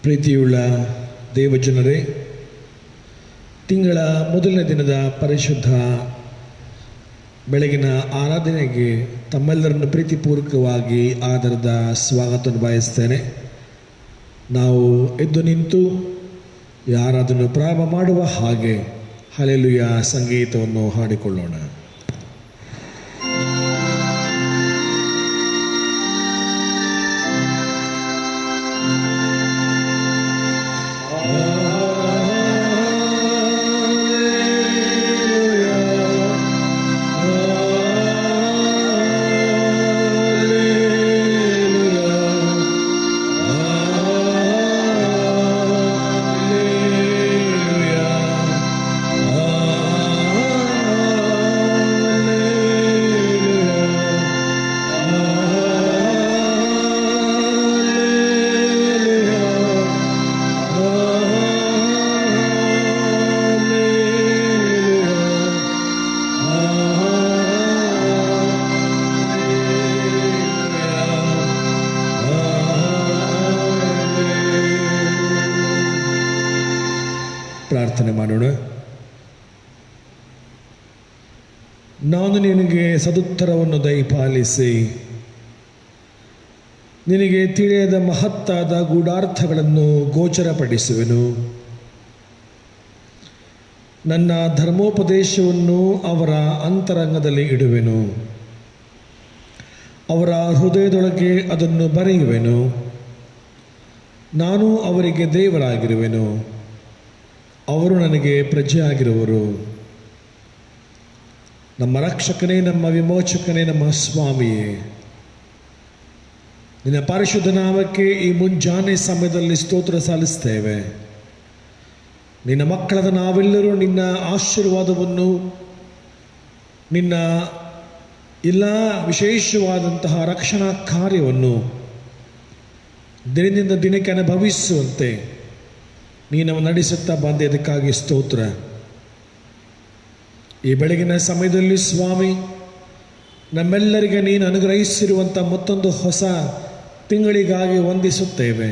ಪ್ರೀತಿಯುಳ್ಳ ದೇವಜನರೇ, ತಿಂಗಳ ಮೊದಲನೇ ದಿನದ ಪರಿಶುದ್ಧ ಬೆಳಗಿನ ಆರಾಧನೆಗೆ ತಮ್ಮೆಲ್ಲರನ್ನು ಪ್ರೀತಿಪೂರ್ವಕವಾಗಿ ಆದರದ ಸ್ವಾಗತವನ್ನು ಬಯಸ್ತೇನೆ. ನಾವು ಎದ್ದು ನಿಂತು ಈ ಆರಾಧನೆ ಪ್ರಾರಂಭ ಮಾಡುವ ಹಾಗೆ ಹಲ್ಲೆಲೂಯಾ ಸಂಗೀತವನ್ನು ಹಾಡಿಕೊಳ್ಳೋಣ. ಪ್ರಾರ್ಥನೆ ಮಾಡೋಣ. ನಾನು ನಿನಗೆ ಸದುತ್ತರವನ್ನು ದಯಪಾಲಿಸಿ ನಿನಗೆ ತಿಳಿಯದ ಮಹತ್ತಾದ ಗೂಢಾರ್ಥಗಳನ್ನು ಗೋಚರಪಡಿಸುವೆನು. ನನ್ನ ಧರ್ಮೋಪದೇಶವನ್ನು ಅವರ ಅಂತರಂಗದಲ್ಲಿ ಇಡುವೆನು, ಅವರ ಹೃದಯದೊಳಗೆ ಅದನ್ನು ಬರೆಯುವೆನು. ನಾನು ಅವರಿಗೆ ದೇವರಾಗಿರುವೆನು, ಅವರು ನನಗೆ ಪ್ರಜೆಯಾಗಿರುವರು. ನಮ್ಮ ರಕ್ಷಕನೇ, ನಮ್ಮ ವಿಮೋಚಕನೇ, ನಮ್ಮ ಸ್ವಾಮಿಯೇ, ನಿನ್ನ ಪರಿಶುದ್ಧ ನಾಮಕ್ಕೆ ಈ ಮುಂಜಾನೆ ಸಮಯದಲ್ಲಿ ಸ್ತೋತ್ರ ಸಲ್ಲಿಸ್ತೇವೆ. ನಿನ್ನ ಮಕ್ಕಳಾದ ನಾವೆಲ್ಲರೂ ನಿನ್ನ ಆಶೀರ್ವಾದವನ್ನು, ನಿನ್ನ ಎಲ್ಲ ವಿಶೇಷವಾದಂತಹ ರಕ್ಷಣಾ ಕಾರ್ಯವನ್ನು ದಿನದಿಂದ ದಿನಕ್ಕೆ ಅನುಭವಿಸುವಂತೆ ನೀನು ನಡೆಸುತ್ತಾ ಬಂದಿದ್ದಕ್ಕಾಗಿ ಸ್ತೋತ್ರ. ಈ ಬೆಳಗಿನ ಸಮಯದಲ್ಲಿ ಸ್ವಾಮಿ, ನಮ್ಮೆಲ್ಲರಿಗೆ ನೀನು ಅನುಗ್ರಹಿಸಿರುವಂಥ ಮತ್ತೊಂದು ಹೊಸ ತಿಂಗಳಿಗಾಗಿ ವಂದಿಸುತ್ತೇವೆ.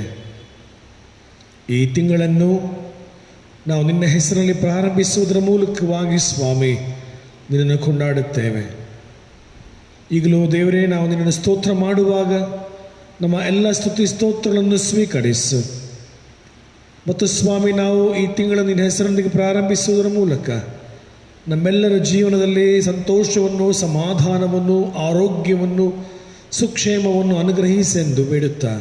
ಈ ತಿಂಗಳನ್ನು ನಾವು ನಿನ್ನ ಹೆಸರಲ್ಲಿ ಪ್ರಾರಂಭಿಸುವುದರ ಮೂಲಕವಾಗಿ ಸ್ವಾಮಿ ನಿನ್ನನ್ನು ಕೊಂಡಾಡುತ್ತೇವೆ. ಈಗಲೂ ದೇವರೇ, ನಾವು ನಿನ್ನನ್ನು ಸ್ತೋತ್ರ ಮಾಡುವಾಗ ನಮ್ಮ ಎಲ್ಲ ಸ್ತುತಿ ಸ್ತೋತ್ರಗಳನ್ನು ಸ್ವೀಕರಿಸು. ಮತ್ತು ಸ್ವಾಮಿ, ನಾವು ಈ ತಿಂಗಳನ್ನು ನಿನ್ನ ಹೆಸರೊಂದಿಗೆ ಪ್ರಾರಂಭಿಸುವುದರ ಮೂಲಕ ನಮ್ಮೆಲ್ಲರ ಜೀವನದಲ್ಲಿ ಸಂತೋಷವನ್ನು, ಸಮಾಧಾನವನ್ನು, ಆರೋಗ್ಯವನ್ನು, ಸುಕ್ಷೇಮವನ್ನು ಅನುಗ್ರಹಿಸೆಂದು ಬೇಡುತ್ತಾ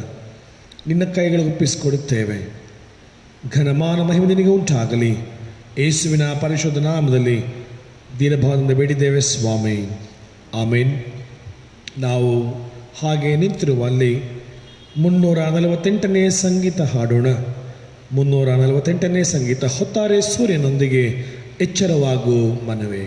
ನಿನ್ನ ಕೈಗಳಿಗೆ ಒಪ್ಪಿಸಿಕೊಡುತ್ತೇವೆ. ಘನಮಾನ ಮಹಿಮೆ ನಿನಗೆ ಉಂಟಾಗಲಿ. ಯೇಸುವಿನ ಪರಿಶುದ್ಧ ನಾಮದಲ್ಲಿ ದೀನಭಾವದಿಂದ ಬೇಡಿದ್ದೇವೆ ಸ್ವಾಮಿ, ಆಮೇನ್. ನಾವು ಹಾಗೆ ನಿಂತಿರುವಲ್ಲಿ 348ನೇ ಸಂಗೀತ ಹಾಡೋಣ. 348ನೇ ಸಂಗೀತ, ಹೊತ್ತಾರೆ ಸೂರ್ಯನೊಂದಿಗೆ ಎಚ್ಚರವಾಗು ಮನವೇ.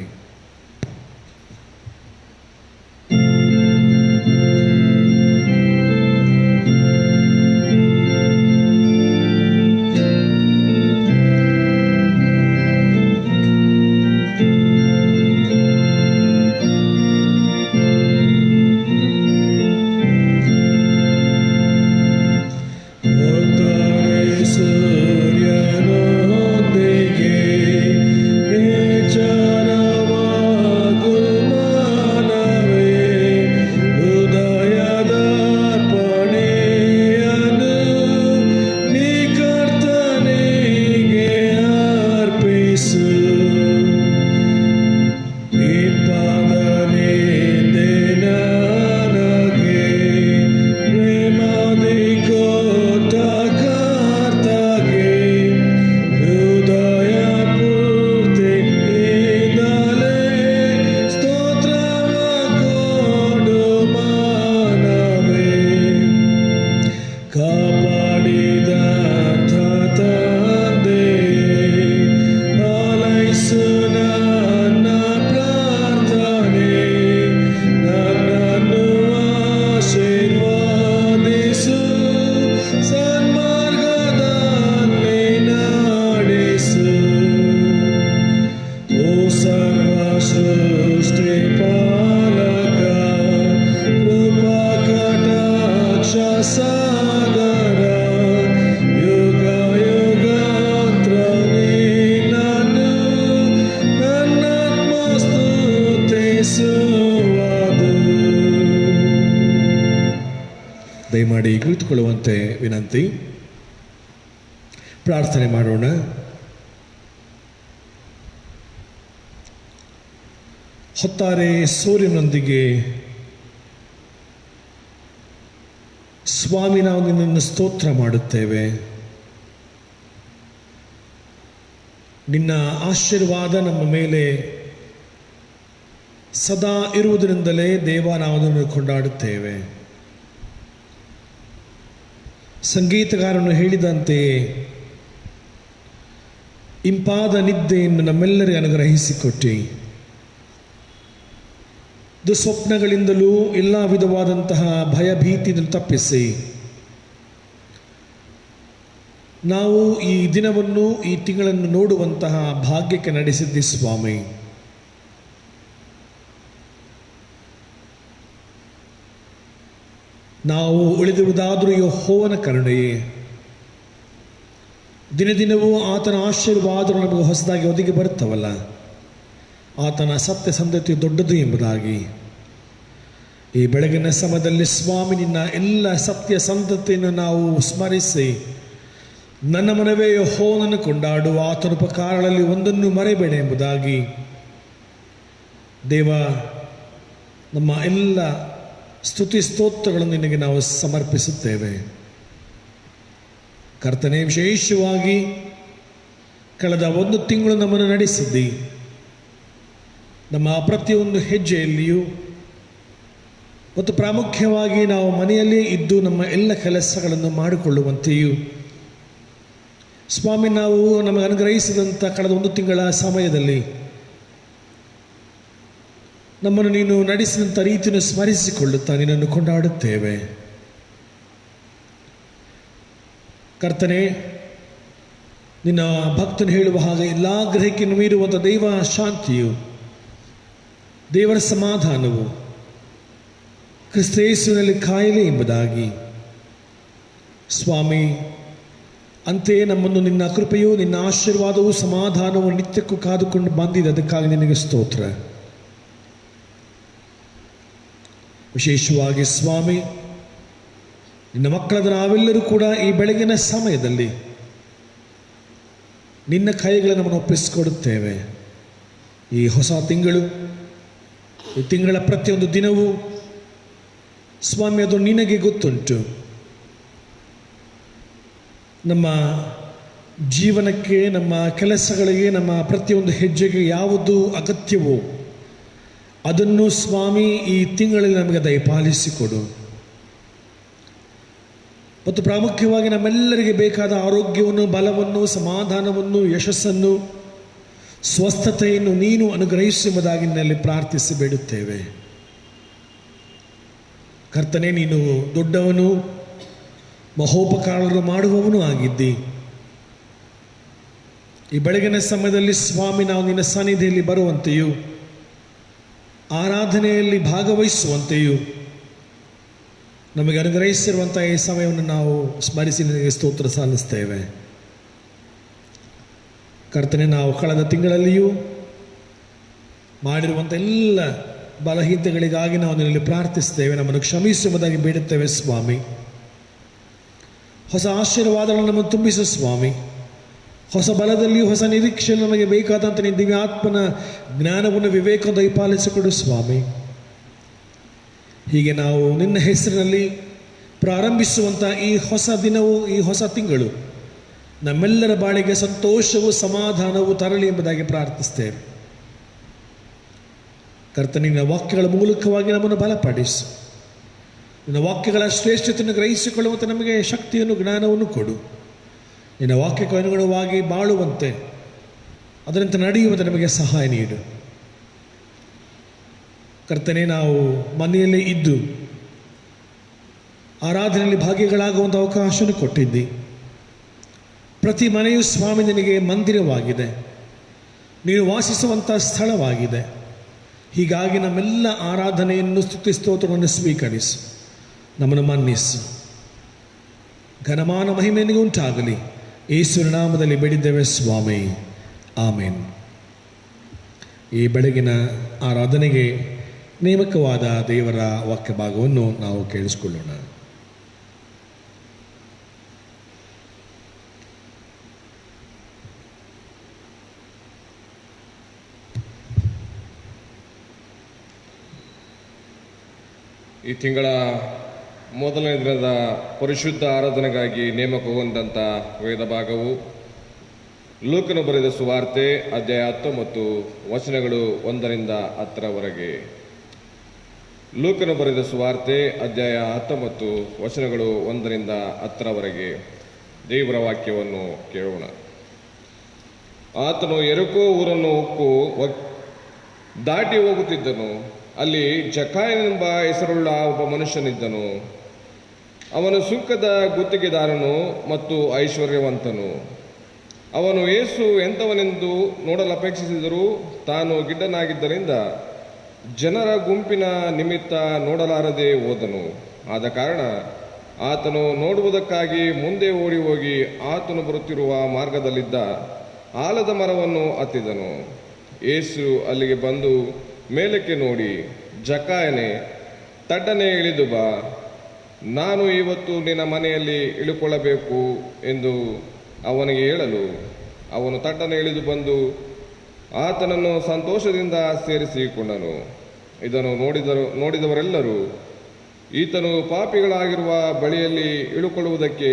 ಸೂರ್ಯನೊಂದಿಗೆ ಎಚ್ಚರವಾಗು ದಯಮಾಡಿ ಕುಳಿತುಕೊಳ್ಳುವಂತೆ ವಿನಂತಿ. ಪ್ರಾರ್ಥನೆ ಮಾಡೋಣ. ಹೊತ್ತಾರೆ ಸೂರ್ಯನೊಂದಿಗೆ ಸ್ವಾಮಿ, ನಾವು ನಿನ್ನನ್ನು ಸ್ತೋತ್ರ ಮಾಡುತ್ತೇವೆ. ನಿನ್ನ ಆಶೀರ್ವಾದ ನಮ್ಮ ಮೇಲೆ ಸದಾ ಇರುವುದರಿಂದಲೇ ದೇವ ನಾವು ಅದನ್ನು ಕೊಂಡಾಡುತ್ತೇವೆ. ಸಂಗೀತಗಾರನು ಹೇಳಿದಂತೆಯೇ ಇಂಪಾದ ನಿದ್ದೆಯನ್ನು ನಮ್ಮೆಲ್ಲರಿಗೆ ಅನುಗ್ರಹಿಸಿಕೊಟ್ಟಿ, ದುಸ್ವಪ್ನಗಳಿಂದಲೂ ಎಲ್ಲ ವಿಧವಾದಂತಹ ಭಯಭೀತಿಯನ್ನು ತಪ್ಪಿಸಿ ನಾವು ಈ ದಿನವನ್ನು, ಈ ತಿಂಗಳನ್ನು ನೋಡುವಂತಹ ಭಾಗ್ಯಕ್ಕೆ ನಡೆಸಿದ್ದಿ ಸ್ವಾಮಿ. ನಾವು ಉಳಿದಿರುವುದಾದರೂ ಯೆಹೋವನ ಕರುಣೆಯೇ. ದಿನ ದಿನವೂ ಆತನ ಆಶೀರ್ವಾದಗಳು ನಮಗೆ ಹೊಸದಾಗಿ ಒದಗಿ ಬರುತ್ತವಲ್ಲ, ಆತನ ಸತ್ಯಸಂಧತೆ ದೊಡ್ಡದು ಎಂಬುದಾಗಿ ಈ ಬೆಳಗಿನ ಸಮಯದಲ್ಲಿ ಸ್ವಾಮಿ ನಿನ್ನ ಎಲ್ಲ ಸತ್ಯಸಂಧತೆಯನ್ನು ನಾವು ಸ್ಮರಿಸಿ, ನನ್ನ ಮನವೇ ಯೆಹೋವನನ್ನು ಕೊಂಡಾಡು, ಆತನ ಉಪಕಾರಗಳಲ್ಲಿ ಒಂದನ್ನು ಮರೆಬೇಡ ಎಂಬುದಾಗಿ ದೇವ ನಮ್ಮ ಎಲ್ಲ ಸ್ತುತಿ ಸ್ತೋತ್ರಗಳನ್ನು ನಿನಗೆ ನಾವು ಸಮರ್ಪಿಸುತ್ತೇವೆ. ಕರ್ತನೇ, ವಿಶೇಷವಾಗಿ ಕಳೆದ ಒಂದು ತಿಂಗಳು ನಮ್ಮನ್ನು ನಡೆಸಿದ್ದಿ. ನಮ್ಮ ಪ್ರತಿಯೊಂದು ಹೆಜ್ಜೆಯಲ್ಲಿಯೂ ಮತ್ತು ಪ್ರಾಮುಖ್ಯವಾಗಿ ನಾವು ಮನೆಯಲ್ಲೇ ಇದ್ದು ನಮ್ಮ ಎಲ್ಲ ಕೆಲಸಗಳನ್ನು ಮಾಡಿಕೊಳ್ಳುವಂತೆಯೂ ಸ್ವಾಮಿ, ನಾವು ನಮಗೆ ಅನುಗ್ರಹಿಸಿದಂಥ ಕಳೆದ ಒಂದು ತಿಂಗಳ ಸಮಯದಲ್ಲಿ ನಮ್ಮನ್ನು ನೀನು ನಡೆಸಿದಂಥ ರೀತಿಯನ್ನು ಸ್ಮರಿಸಿಕೊಳ್ಳುತ್ತಾ ನಿನ್ನನ್ನು ಕೊಂಡಾಡುತ್ತೇವೆ. ಕರ್ತನೇ, ನಿನ್ನ ಭಕ್ತನು ಹೇಳುವ ಹಾಗೆ ಎಲ್ಲ ಗ್ರಹಕ್ಕೆ ಮೀರುವಂಥ ದೈವ ಶಾಂತಿಯು, ದೇವರ ಸಮಾಧಾನವು ಕ್ರಿಸ್ತ ಯೇಸುವಿನಲ್ಲಿ ಕಾಯಲಿ ಎಂಬುದಾಗಿ ಸ್ವಾಮಿ, ಅಂತೆಯೇ ನಮ್ಮನ್ನು ನಿನ್ನ ಕೃಪೆಯು, ನಿನ್ನ ಆಶೀರ್ವಾದವು, ಸಮಾಧಾನವು ನಿತ್ಯಕ್ಕೂ ಕಾದುಕೊಂಡು ಬಂದಿದೆ. ಅದಕ್ಕಾಗಿ ನಿನಗೆ ಸ್ತೋತ್ರ. ವಿಶೇಷವಾಗಿ ಸ್ವಾಮಿ, ನಿನ್ನ ಮಕ್ಕಳಾದ ನಾವೆಲ್ಲರೂ ಕೂಡ ಈ ಬೆಳಗಿನ ಸಮಯದಲ್ಲಿ ನಿನ್ನ ಕೈಗಳನ್ನು ನಮ್ಮನ್ನು ಒಪ್ಪಿಸಿಕೊಡುತ್ತೇವೆ. ಈ ಹೊಸ ತಿಂಗಳು, ಈ ತಿಂಗಳ ಪ್ರತಿಯೊಂದು ದಿನವೂ ಸ್ವಾಮಿ, ಅದು ನಿನಗೆ ಗೊತ್ತುಂಟು. ನಮ್ಮ ಜೀವನಕ್ಕೆ, ನಮ್ಮ ಕೆಲಸಗಳಿಗೆ, ನಮ್ಮ ಪ್ರತಿಯೊಂದು ಹೆಜ್ಜೆಗೆ ಯಾವುದು ಅಗತ್ಯವೋ ಅದನ್ನು ಸ್ವಾಮಿ ಈ ತಿಂಗಳಲ್ಲಿ ನಮಗೆ ದಯಪಾಲಿಸಿಕೊಡು. ಮತ್ತು ಪ್ರಾಮುಖ್ಯವಾಗಿ ನಮ್ಮೆಲ್ಲರಿಗೆ ಬೇಕಾದ ಆರೋಗ್ಯವನ್ನು, ಬಲವನ್ನು, ಸಮಾಧಾನವನ್ನು, ಯಶಸ್ಸನ್ನು, ಸ್ವಸ್ಥತೆಯನ್ನು ನೀನು ಅನುಗ್ರಹಿಸುವುದಾಗಿ ನಿನ್ನಲ್ಲಿ ಪ್ರಾರ್ಥಿಸಿ ಬೇಡುತ್ತೇವೆ. ಕರ್ತನೇ, ನೀನು ದೊಡ್ಡವನು, ಮಹೋಪಕಾರರು ಮಾಡುವವನು ಆಗಿದ್ದಿ. ಈ ಬೆಳಗಿನ ಸಮಯದಲ್ಲಿ ಸ್ವಾಮಿ, ನಾವು ನಿನ್ನ ಸನ್ನಿಧಿಯಲ್ಲಿ ಬರುವಂತೆಯೂ ಆರಾಧನೆಯಲ್ಲಿ ಭಾಗವಹಿಸುವಂತೆಯೂ ನಮಗೆ ಅನುಗ್ರಹಿಸಿರುವಂಥ ಈ ಸಮಯವನ್ನು ನಾವು ಸ್ಮರಿಸಿ ನಿನಗೆ ಸ್ತೋತ್ರ ಸಲ್ಲಿಸ್ತೇವೆ. ಕರ್ತನೆ, ನಾವು ಕಳೆದ ತಿಂಗಳಲ್ಲಿಯೂ ಮಾಡಿರುವಂಥ ಎಲ್ಲ ಬಲಹೀನತೆಗಳಿಗಾಗಿ ನಾವು ನಿನ್ನಲ್ಲಿ ಪ್ರಾರ್ಥಿಸ್ತೇವೆ. ನಮ್ಮನ್ನು ಕ್ಷಮಿಸುವುದಾಗಿ ಬೇಡುತ್ತೇವೆ ಸ್ವಾಮಿ. ಹೊಸ ಆಶೀರ್ವಾದಗಳನ್ನು ನಮ್ಮನ್ನು ತುಂಬಿಸು ಸ್ವಾಮಿ. ಹೊಸ ಬಲದಲ್ಲಿಯೂ ಹೊಸ ನಿರೀಕ್ಷೆಯಲ್ಲಿ ನಮಗೆ ಬೇಕಾದಂಥ ನಿನ್ನ ದಿವ್ಯಾತ್ಮನ ಜ್ಞಾನವನ್ನು, ವಿವೇಕವನ್ನು ದಯಪಾಲಿಸಿಕೊಡು ಸ್ವಾಮಿ. ಹೀಗೆ ನಾವು ನಿನ್ನ ಹೆಸರಿನಲ್ಲಿ ಪ್ರಾರಂಭಿಸುವಂಥ ಈ ಹೊಸ ದಿನವು, ಈ ಹೊಸ ತಿಂಗಳು ನಮ್ಮೆಲ್ಲರ ಬಾಳಿಗೆ ಸಂತೋಷವೂ ಸಮಾಧಾನವೂ ತರಲಿ ಎಂಬುದಾಗಿ ಪ್ರಾರ್ಥಿಸ್ತೇವೆ. ಕರ್ತನಿನ ವಾಕ್ಯಗಳ ಮೂಲಕವಾಗಿ ನಮ್ಮನ್ನು ಬಲಪಡಿಸು. ನಿನ್ನ ವಾಕ್ಯಗಳ ಶ್ರೇಷ್ಠತೆಯನ್ನು ಗ್ರಹಿಸಿಕೊಳ್ಳುವಂತೆ ನಮಗೆ ಶಕ್ತಿಯನ್ನು, ಜ್ಞಾನವನ್ನು ಕೊಡು. ನಿನ್ನ ವಾಕ್ಯಕ್ಕೆ ಅನುಗುಣವಾಗಿ ಬಾಳುವಂತೆ, ಅದರಂತೆ ನಡೆಯುವಂತೆ ನಮಗೆ ಸಹಾಯ ನೀಡು. ಕರ್ತನೆ, ನಾವು ಮನೆಯಲ್ಲೇ ಇದ್ದು ಆರಾಧನೆಯಲ್ಲಿ ಭಾಗಿಗಳಾಗುವಂಥ ಅವಕಾಶವನ್ನು ಕೊಟ್ಟಿದ್ದಿ. ಪ್ರತಿ ಮನೆಯು ಸ್ವಾಮಿ ನಿನಗೆ ಮಂದಿರವಾಗಿದೆ, ನೀನು ವಾಸಿಸುವಂಥ ಸ್ಥಳವಾಗಿದೆ. ಹೀಗಾಗಿ ನಮ್ಮೆಲ್ಲ ಆರಾಧನೆಯನ್ನು, ಸ್ತುತಿ ಸ್ತೋತ್ರವನ್ನು ಸ್ವೀಕರಿಸು, ನಮ್ಮನ್ನು ಮನ್ನಿಸು. ಘನಮಾನ ಮಹಿಮೆನಿಗೆ ಉಂಟಾಗಲಿ. ಯೇಸುವಿನ ನಾಮದಲ್ಲಿ ಬೇಡಿದ್ದೇವೆ ಸ್ವಾಮಿ, ಆಮೇನ್. ಈ ಬೆಳಗಿನ ಆರಾಧನೆಗೆ ನೇಮಕವಾದ ದೇವರ ವಾಕ್ಯ ಭಾಗವನ್ನು ನಾವು ಕೇಳಿಸಿಕೊಳ್ಳೋಣ. ಈ ತಿಂಗಳ ಮೊದಲನೇ ದಿನದ ಪರಿಶುದ್ಧ ಆರಾಧನೆಗಾಗಿ ನೇಮಕಗೊಂಡಂಥ ವೇದ ಭಾಗವು ಲೂಕನು ಬರೆದ ಸುವಾರ್ತೆ ಅಧ್ಯಾಯ 19 ವಚನಗಳು 1ರಿಂದ 10ರವರೆಗೆ. ಲೂಕನು ಬರೆದ ಸುವಾರ್ತೆ ಅಧ್ಯಾಯ 19 ವಚನಗಳು 1ರಿಂದ 10ರವರೆಗೆ. ದೇವರ ವಾಕ್ಯವನ್ನು ಕೇಳೋಣ. ಆತನು ಯೆರಿಕೋ ಊರನ್ನು ದಾಟಿ ಹೋಗುತ್ತಿದ್ದನು. ಅಲ್ಲಿ ಜಕಾಯನೆಂಬ ಹೆಸರುಳ್ಳ ಒಬ್ಬ ಮನುಷ್ಯನಿದ್ದನು. ಅವನು ಸುಂಕದ ಗುತ್ತಿಗೆದಾರನು ಮತ್ತು ಐಶ್ವರ್ಯವಂತನು. ಅವನು ಯೇಸು ಎಂಥವನೆಂದು ನೋಡಲು ಅಪೇಕ್ಷಿಸಿದರೂ ತಾನು ಗಿಡ್ಡನಾಗಿದ್ದರಿಂದ ಜನರ ಗುಂಪಿನ ನಿಮಿತ್ತ ನೋಡಲಾರದೆ ಹೋದನು. ಆದ ಕಾರಣ ಆತನು ನೋಡುವುದಕ್ಕಾಗಿ ಮುಂದೆ ಓಡಿ ಹೋಗಿ ಆತನು ಬರುತ್ತಿರುವ ಮಾರ್ಗದಲ್ಲಿದ್ದ ಆಲದ ಮರವನ್ನು ಹತ್ತಿದನು. ಯೇಸು ಅಲ್ಲಿಗೆ ಬಂದು ಮೇಲಕ್ಕೆ ನೋಡಿ, ಜಕಾಯನೇ, ತಡ್ಡನೆ ಇಳಿದು ಬಾ, ನಾನು ಇವತ್ತು ನಿನ್ನ ಮನೆಯಲ್ಲಿ ಇಳುಕೊಳ್ಳಬೇಕು ಎಂದು ಅವನಿಗೆ ಹೇಳಲು ಅವನು ತಡ್ಡನೆ ಇಳಿದು ಬಂದು ಆತನನ್ನು ಸಂತೋಷದಿಂದ ಸೇರಿಸಿಕೊಂಡನು. ಇದನ್ನು ನೋಡಿದವರೆಲ್ಲರೂ ಈತನು ಪಾಪಿಗಳಾಗಿರುವ ಬಳಿಯಲ್ಲಿ ಇಳುಕೊಳ್ಳುವುದಕ್ಕೆ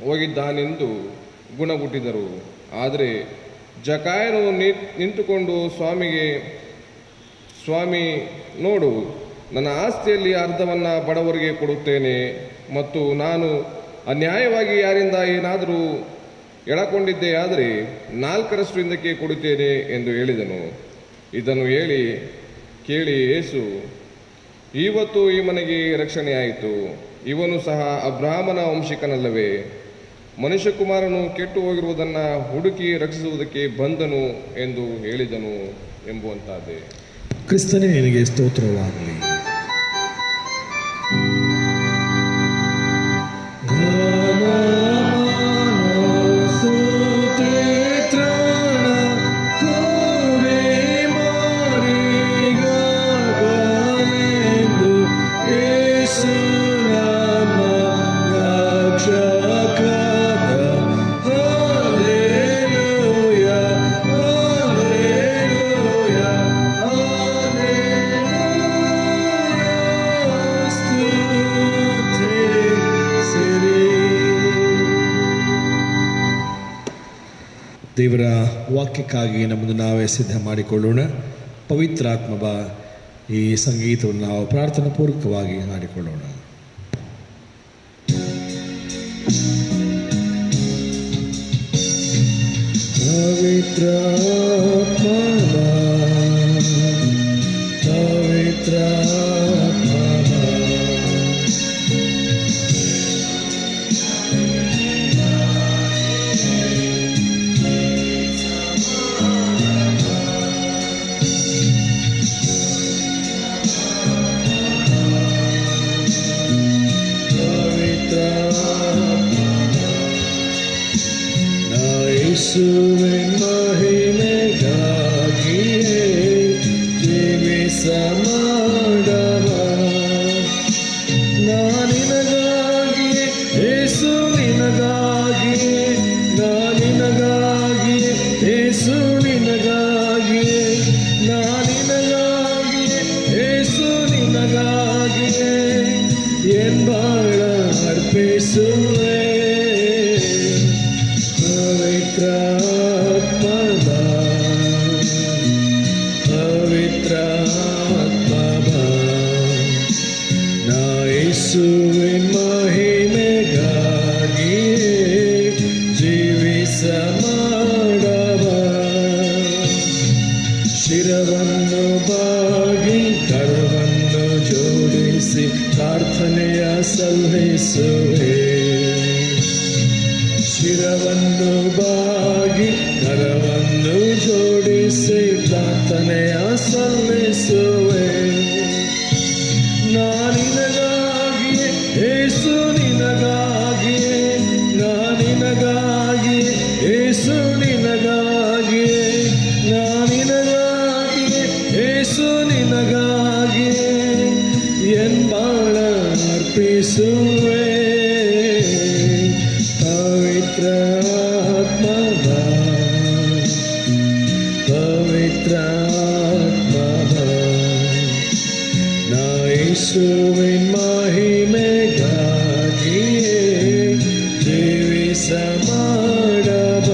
ಹೋಗಿದ್ದಾನೆಂದು ಗುಣಗುಟ್ಟಿದರು. ಆದರೆ ಜಕಾಯನು ನಿಂತುಕೊಂಡು ಸ್ವಾಮಿ, ನೋಡು, ನನ್ನ ಆಸ್ತಿಯಲ್ಲಿ ಅರ್ಧವನ್ನು ಬಡವರಿಗೆ ಕೊಡುತ್ತೇನೆ ಮತ್ತು ನಾನು ಅನ್ಯಾಯವಾಗಿ ಯಾರಿಂದ ಏನಾದರೂ ಎಳಕೊಂಡಿದ್ದೆ ಆದರೆ 4ರಷ್ಟು ಹಿಂದಕ್ಕೆ ಕೊಡುತ್ತೇನೆ ಎಂದು ಹೇಳಿದನು. ಇದನ್ನು ಕೇಳಿ ಯೇಸು, ಇವತ್ತು ಈ ಮನೆಗೆ ರಕ್ಷಣೆಯಾಯಿತು. ಇವನು ಸಹ ಅಬ್ರಹಾಮನ ವಂಶಿಕನಲ್ಲವೇ? ಮನುಷ್ಯಕುಮಾರನು ಕೆಟ್ಟು ಹೋಗಿರುವುದನ್ನು ಹುಡುಕಿ ರಕ್ಷಿಸುವುದಕ್ಕೆ ಬಂದನು ಎಂದು ಹೇಳಿದನು ಎಂಬುವಂತಾದೆ. ಕ್ರಿಸ್ತನೇ ನಿನಗೆ ಸ್ತೋತ್ರವಾಗಲಿ. ದೇವರ ವಾಕ್ಯಕ್ಕಾಗಿ ನಮ್ಮನ್ನು ನಾವೇ ಸಿದ್ಧ ಮಾಡಿಕೊಳ್ಳೋಣ. ಪವಿತ್ರಾತ್ಮ ಬಾ, ಈ ಸಂಗೀತವನ್ನು ನಾವು ಪ್ರಾರ್ಥನಾ ಪೂರ್ವಕವಾಗಿ ಮಾಡಿಕೊಳ್ಳೋಣ. ಪವಿತ್ರಾತ್ಮ ಬಾ, ಪವಿತ್ರಾತ್ಮ ಬಾ, ಯೇಸುವಿನ ಮಹಿಮೆಗಾಗಿಯೇ ಜೀವಿಸ ಮಾಡವ. ನಾನಿನಗಾಗಿಯೇ ಯೇಸು ನಿನಗಾಗಿಯೇ, ನಾನಿನಗಾಗಿಯೇ ಯೇಸು ನಿನಗಾಗಿಯೇ, ನಾನಿನಗಾಗಿಯೇ ಯೇಸು ನಿನಗಾಗಿಯೇ ಎನ್ ಬಾಳ ಅರ್ಪಿಸುವೆ. ಪವಿತ್ರಾತ್ಮ ಬಾ, ಪವಿತ್ರಾತ್ಮ ಬಾ, ನಾ ಯೇಸುವಿನ ಮಹಿಮೆಗಾಗಿಯೇ ಜೀವಿಸ ಮಾಡವ. ಶಿರವನ್ನು ಬಾಗಿ ಕರವನ್ನು ಜೋಡಿಸಿ ಪ್ರಾರ್ಥನೆಯ ಸಲ್ಲಿಸುವೆ. ಶಿರವನ್ನು ಬಾಗಿ ಕರವನ್ನು ಜೋಡಿಸಿ ಪ್ರಾರ್ಥನೆಯ ಸಲ್ಲಿಸುವೆ. ನಾನಿನಗಾಗಿಯೇ ಯೇಸು ನಿನಗಾಗಿಯೇ, ನಾನಿನಗಾಗಿಯೇ ಯೇಸು ನಿನಗಾಗಿಯೇ, ನಾನಿನಗಾಗಿಯೇ ಯೇಸು ನಿನಗಾಗಿಯೇ ಎನ್ ಬಾಳ ಅರ್ಪಿಸುವೆ. ಪವಿತ್ರಾತ್ಮ ಬಾ, ಪವಿತ್ರಾತ್ಮ ಬಾ, ನಾ ಯೇಸುವಿನ ಮಹಿಮೆಗಾಗಿಯೇ ಜೀವಿಸ ಮಾಡಬ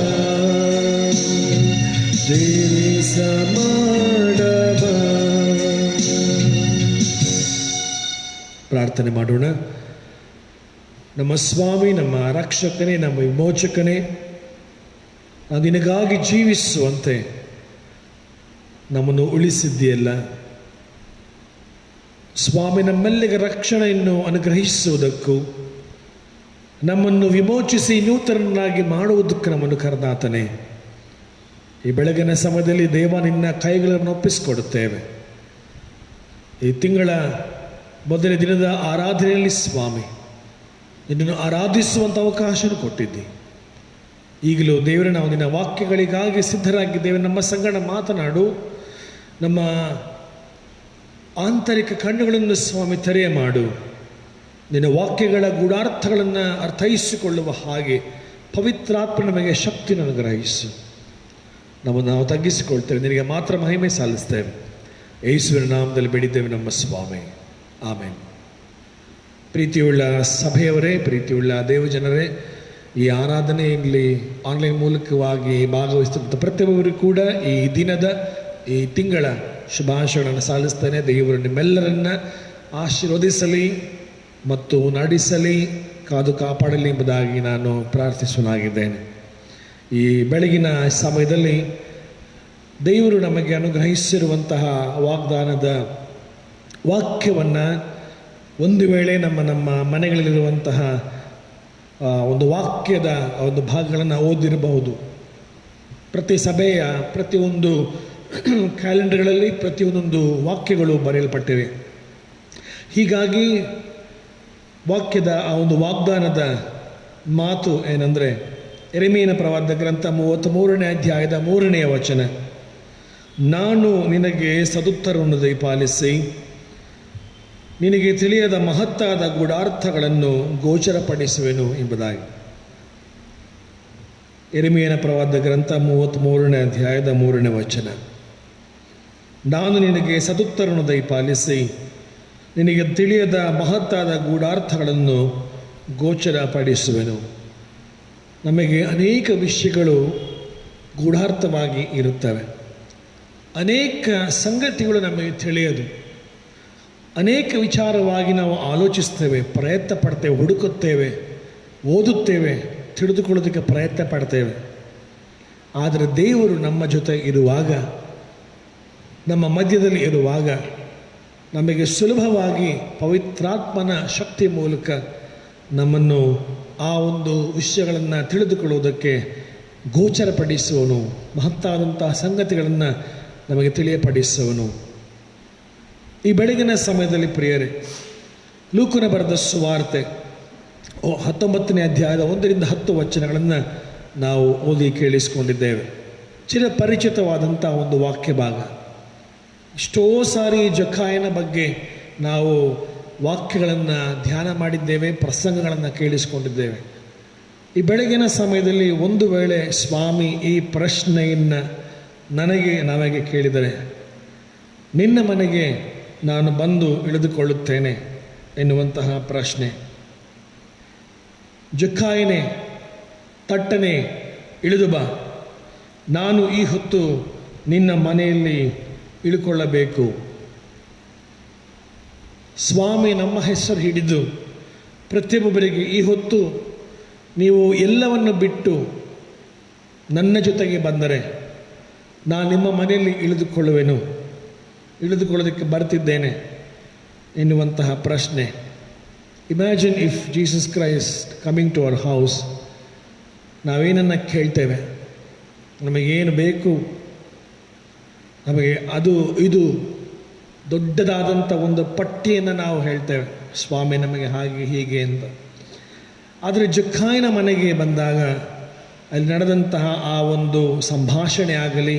ಜೀವಿಸ ಮಾಡಬ. ಪ್ರಾರ್ಥನೆ ಮಾಡೋಣ. ನಮ್ಮ ಸ್ವಾಮಿ, ನಮ್ಮ ರಕ್ಷಕನೇ, ನಮ್ಮ ವಿಮೋಚಕನೇ, ನಿನಗಾಗಿ ಜೀವಿಸುವಂತೆ ನಮ್ಮನ್ನು ಉಳಿಸಿದ್ದೀಯಲ್ಲ ಸ್ವಾಮಿ. ನಮ್ಮೆಲ್ಲಿಗೆ ರಕ್ಷಣೆಯನ್ನು ಅನುಗ್ರಹಿಸುವುದಕ್ಕೂ ನಮ್ಮನ್ನು ವಿಮೋಚಿಸಿ ನೂತನನ್ನಾಗಿ ಮಾಡುವುದಕ್ಕೆ ನಮ್ಮನ್ನು ಕರೆದಾತನೇ. ಈ ಬೆಳಗಿನ ಸಮಯದಲ್ಲಿ ದೇವ ನಿನ್ನ ಕೈಗಳನ್ನು ಒಪ್ಪಿಸಿಕೊಡುತ್ತೇವೆ. ಈ ತಿಂಗಳ ಮೊದಲ ದಿನದ ಆರಾಧನೆಯಲ್ಲಿ ಸ್ವಾಮಿ ನಿನ್ನನ್ನು ಆರಾಧಿಸುವಂಥ ಅವಕಾಶವನ್ನು ಕೊಟ್ಟಿದ್ದಿ. ಈಗಲೂ ದೇವರೇ, ನಾವು ನಿನ್ನ ವಾಕ್ಯಗಳಿಗಾಗಿ ಸಿದ್ಧರಾಗಿದ್ದೇವೆ. ನಮ್ಮ ಸಂಗಡ ಮಾತನಾಡು. ನಮ್ಮ ಆಂತರಿಕ ಕಣ್ಣುಗಳನ್ನು ಸ್ವಾಮಿ ತೆರೆಯ ಮಾಡು. ನಿನ್ನ ವಾಕ್ಯಗಳ ಗೂಢಾರ್ಥಗಳನ್ನು ಅರ್ಥೈಸಿಕೊಳ್ಳುವ ಹಾಗೆ ಪವಿತ್ರಾತ್ಮ ನಮಗೆ ಶಕ್ತಿಯನ್ನು ಅನುಗ್ರಹಿಸು. ನಮ್ಮನ್ನು ನಾವು ತಗ್ಗಿಸಿಕೊಳ್ತೇವೆ. ನಿನಗೆ ಮಾತ್ರ ಮಹಿಮೆ ಸಲ್ಲಿಸ್ತೇವೆ. ಯೇಸುವಿನ ನಾಮದಲ್ಲಿ ಬೇಡಿದ್ದೇವೆ ನಮ್ಮ ಸ್ವಾಮಿ, ಆಮೇನ್. ಪ್ರೀತಿಯುಳ್ಳ ಸಭೆಯವರೇ, ಪ್ರೀತಿಯುಳ್ಳ ದೇವಜನರೇ, ಈ ಆರಾಧನೆಯಲ್ಲಿ ಆನ್ಲೈನ್ ಮೂಲಕವಾಗಿ ಭಾಗವಹಿಸುತ್ತಿದ್ದ ಪ್ರತಿಯೊಬ್ಬರಿಗೂ ಕೂಡ ಈ ದಿನದ, ಈ ತಿಂಗಳ ಶುಭಾಶಯಗಳನ್ನು ಸಲ್ಲಿಸ್ತೇನೆ. ದೇವರು ನಿಮ್ಮೆಲ್ಲರನ್ನ ಆಶೀರ್ವದಿಸಲಿ ಮತ್ತು ನಡೆಸಲಿ, ಕಾದು ಕಾಪಾಡಲಿ ಎಂಬುದಾಗಿ ನಾನು ಪ್ರಾರ್ಥಿಸಲಾಗಿದ್ದೇನೆ. ಈ ಬೆಳಗಿನ ಸಮಯದಲ್ಲಿ ದೇವರು ನಮಗೆ ಅನುಗ್ರಹಿಸಿರುವಂತಹ ವಾಗ್ದಾನದ ವಾಕ್ಯವನ್ನು ಒಂದು ವೇಳೆ ನಮ್ಮ ಮನೆಗಳಲ್ಲಿರುವಂತಹ ಒಂದು ವಾಕ್ಯದ ಒಂದು ಭಾಗಗಳನ್ನು ಓದಿರಬಹುದು. ಪ್ರತಿ ಸಭೆಯ ಪ್ರತಿಯೊಂದು ಕ್ಯಾಲೆಂಡರ್ಗಳಲ್ಲಿ ಪ್ರತಿಯೊಂದೊಂದು ವಾಕ್ಯಗಳು ಬರೆಯಲ್ಪಟ್ಟಿವೆ. ಹೀಗಾಗಿ ವಾಕ್ಯದ ಆ ಒಂದು ವಾಗ್ದಾನದ ಮಾತು ಏನಂದರೆ, ಯೆರೆಮೀಯನ ಪ್ರವಾದನ ಗ್ರಂಥ 33ನೇ ಅಧ್ಯಾಯದ 3ನೇ ವಚನ, ನಾನು ನಿನಗೆ ಸದುತ್ತರವನ್ನು ದಯಪಾಲಿಸಿ ನಿನಗೆ ತಿಳಿಯದ ಮಹತ್ತಾದ ಗೂಢಾರ್ಥಗಳನ್ನು ಗೋಚರಪಡಿಸುವೆನು ಎಂಬುದಾಗಿ. ಯೆರೆಮೀಯನ ಪ್ರವಾದನ ಗ್ರಂಥ 33ನೇ ಅಧ್ಯಾಯದ 3ನೇ ವಚನ, ನಾನು ನಿನಗೆ ಸದುತ್ತರವನ್ನು ದಯಪಾಲಿಸಿ ನಿನಗೆ ತಿಳಿಯದ ಮಹತ್ತಾದ ಗೂಢಾರ್ಥಗಳನ್ನು ಗೋಚರಪಡಿಸುವೆನು. ನಮಗೆ ಅನೇಕ ವಿಷಯಗಳು ಗೂಢಾರ್ಥವಾಗಿ ಇರುತ್ತವೆ. ಅನೇಕ ಸಂಗತಿಗಳು ನಮಗೆ ತಿಳಿಯದು. ಅನೇಕ ವಿಚಾರವಾಗಿ ನಾವು ಆಲೋಚಿಸ್ತೇವೆ, ಪ್ರಯತ್ನ ಪಡ್ತೇವೆ, ಹುಡುಕುತ್ತೇವೆ, ಓದುತ್ತೇವೆ, ತಿಳಿದುಕೊಳ್ಳೋದಕ್ಕೆ ಪ್ರಯತ್ನ ಪಡ್ತೇವೆ. ಆದರೆ ದೇವರು ನಮ್ಮ ಜೊತೆ ಇರುವಾಗ, ನಮ್ಮ ಮಧ್ಯದಲ್ಲಿ ಇರುವಾಗ, ನಮಗೆ ಸುಲಭವಾಗಿ ಪವಿತ್ರಾತ್ಮನ ಶಕ್ತಿ ಮೂಲಕ ನಮ್ಮನ್ನು ಆ ಒಂದು ವಿಷಯಗಳನ್ನು ತಿಳಿದುಕೊಳ್ಳುವುದಕ್ಕೆ ಗೋಚರಪಡಿಸುವನು. ಮಹತ್ತಾದಂತಹ ಸಂಗತಿಗಳನ್ನು ನಮಗೆ ತಿಳಿಯಪಡಿಸುವನು. ಈ ಬೆಳಗಿನ ಸಮಯದಲ್ಲಿ ಪ್ರಿಯರೇ, ಲೂಕನ ಬರೆದ ಸುವಾರ್ತೆ 19ನೇ ಅಧ್ಯಾಯದ 1ರಿಂದ 10 ವಚನಗಳನ್ನು ನಾವು ಓದಿ ಕೇಳಿಸಿಕೊಂಡಿದ್ದೇವೆ. ಚಿರಪರಿಚಿತವಾದಂಥ ಒಂದು ವಾಕ್ಯ ಭಾಗ. ಎಷ್ಟೋ ಸಾರಿ ಜಕ್ಕಾಯನ ಬಗ್ಗೆ ನಾವು ವಾಕ್ಯಗಳನ್ನು ಧ್ಯಾನ ಮಾಡಿದ್ದೇವೆ, ಪ್ರಸಂಗಗಳನ್ನು ಕೇಳಿಸಿಕೊಂಡಿದ್ದೇವೆ. ಈ ಬೆಳಗಿನ ಸಮಯದಲ್ಲಿ ಒಂದು ವೇಳೆ ಸ್ವಾಮಿ ಈ ಪ್ರಶ್ನೆಯನ್ನು ನಮಗೆ ಕೇಳಿದರೆ, ನಿನ್ನ ಮನೆಗೆ ನಾನು ಬಂದು ಇಳಿದುಕೊಳ್ಳುತ್ತೇನೆ ಎನ್ನುವಂತಹ ಪ್ರಶ್ನೆ. ಜಕ್ಕಾಯನೇ, ತಟ್ಟನೆ ಇಳಿದು ಬಾ, ನಾನು ಈ ಹೊತ್ತು ನಿನ್ನ ಮನೆಯಲ್ಲಿ ಇಳುಕೊಳ್ಳಬೇಕು. ಸ್ವಾಮಿ ನಮ್ಮ ಹೆಸರು ಹಿಡಿದು ಪ್ರತಿಯೊಬ್ಬರಿಗೆ, ಈ ಹೊತ್ತು ನೀವು ಎಲ್ಲವನ್ನು ಬಿಟ್ಟು ನನ್ನ ಜೊತೆಗೆ ಬಂದರೆ ನಾನು ನಿಮ್ಮ ಮನೆಯಲ್ಲಿ ಇಳಿದುಕೊಳ್ಳೋದಕ್ಕೆ ಬರ್ತಿದ್ದೇನೆ ಎನ್ನುವಂತಹ ಪ್ರಶ್ನೆ. Imagine if Jesus Christ coming to our house. ನಾವೇನನ್ನು ಕೇಳ್ತೇವೆ, ನಮಗೇನು ಬೇಕು, ನಮಗೆ ಅದು ಇದು ದೊಡ್ಡದಾದಂಥ ಒಂದು ಪಟ್ಟಿಯನ್ನು ನಾವು ಹೇಳ್ತೇವೆ, ಸ್ವಾಮಿ ನಮಗೆ ಹಾಗೆ ಹೀಗೆ ಅಂತ. ಆದರೆ ಜಕ್ಕಾಯನ ಮನೆಗೆ ಬಂದಾಗ ಅಲ್ಲಿ ನಡೆದಂತಹ ಆ ಒಂದು ಸಂಭಾಷಣೆ ಆಗಲಿ,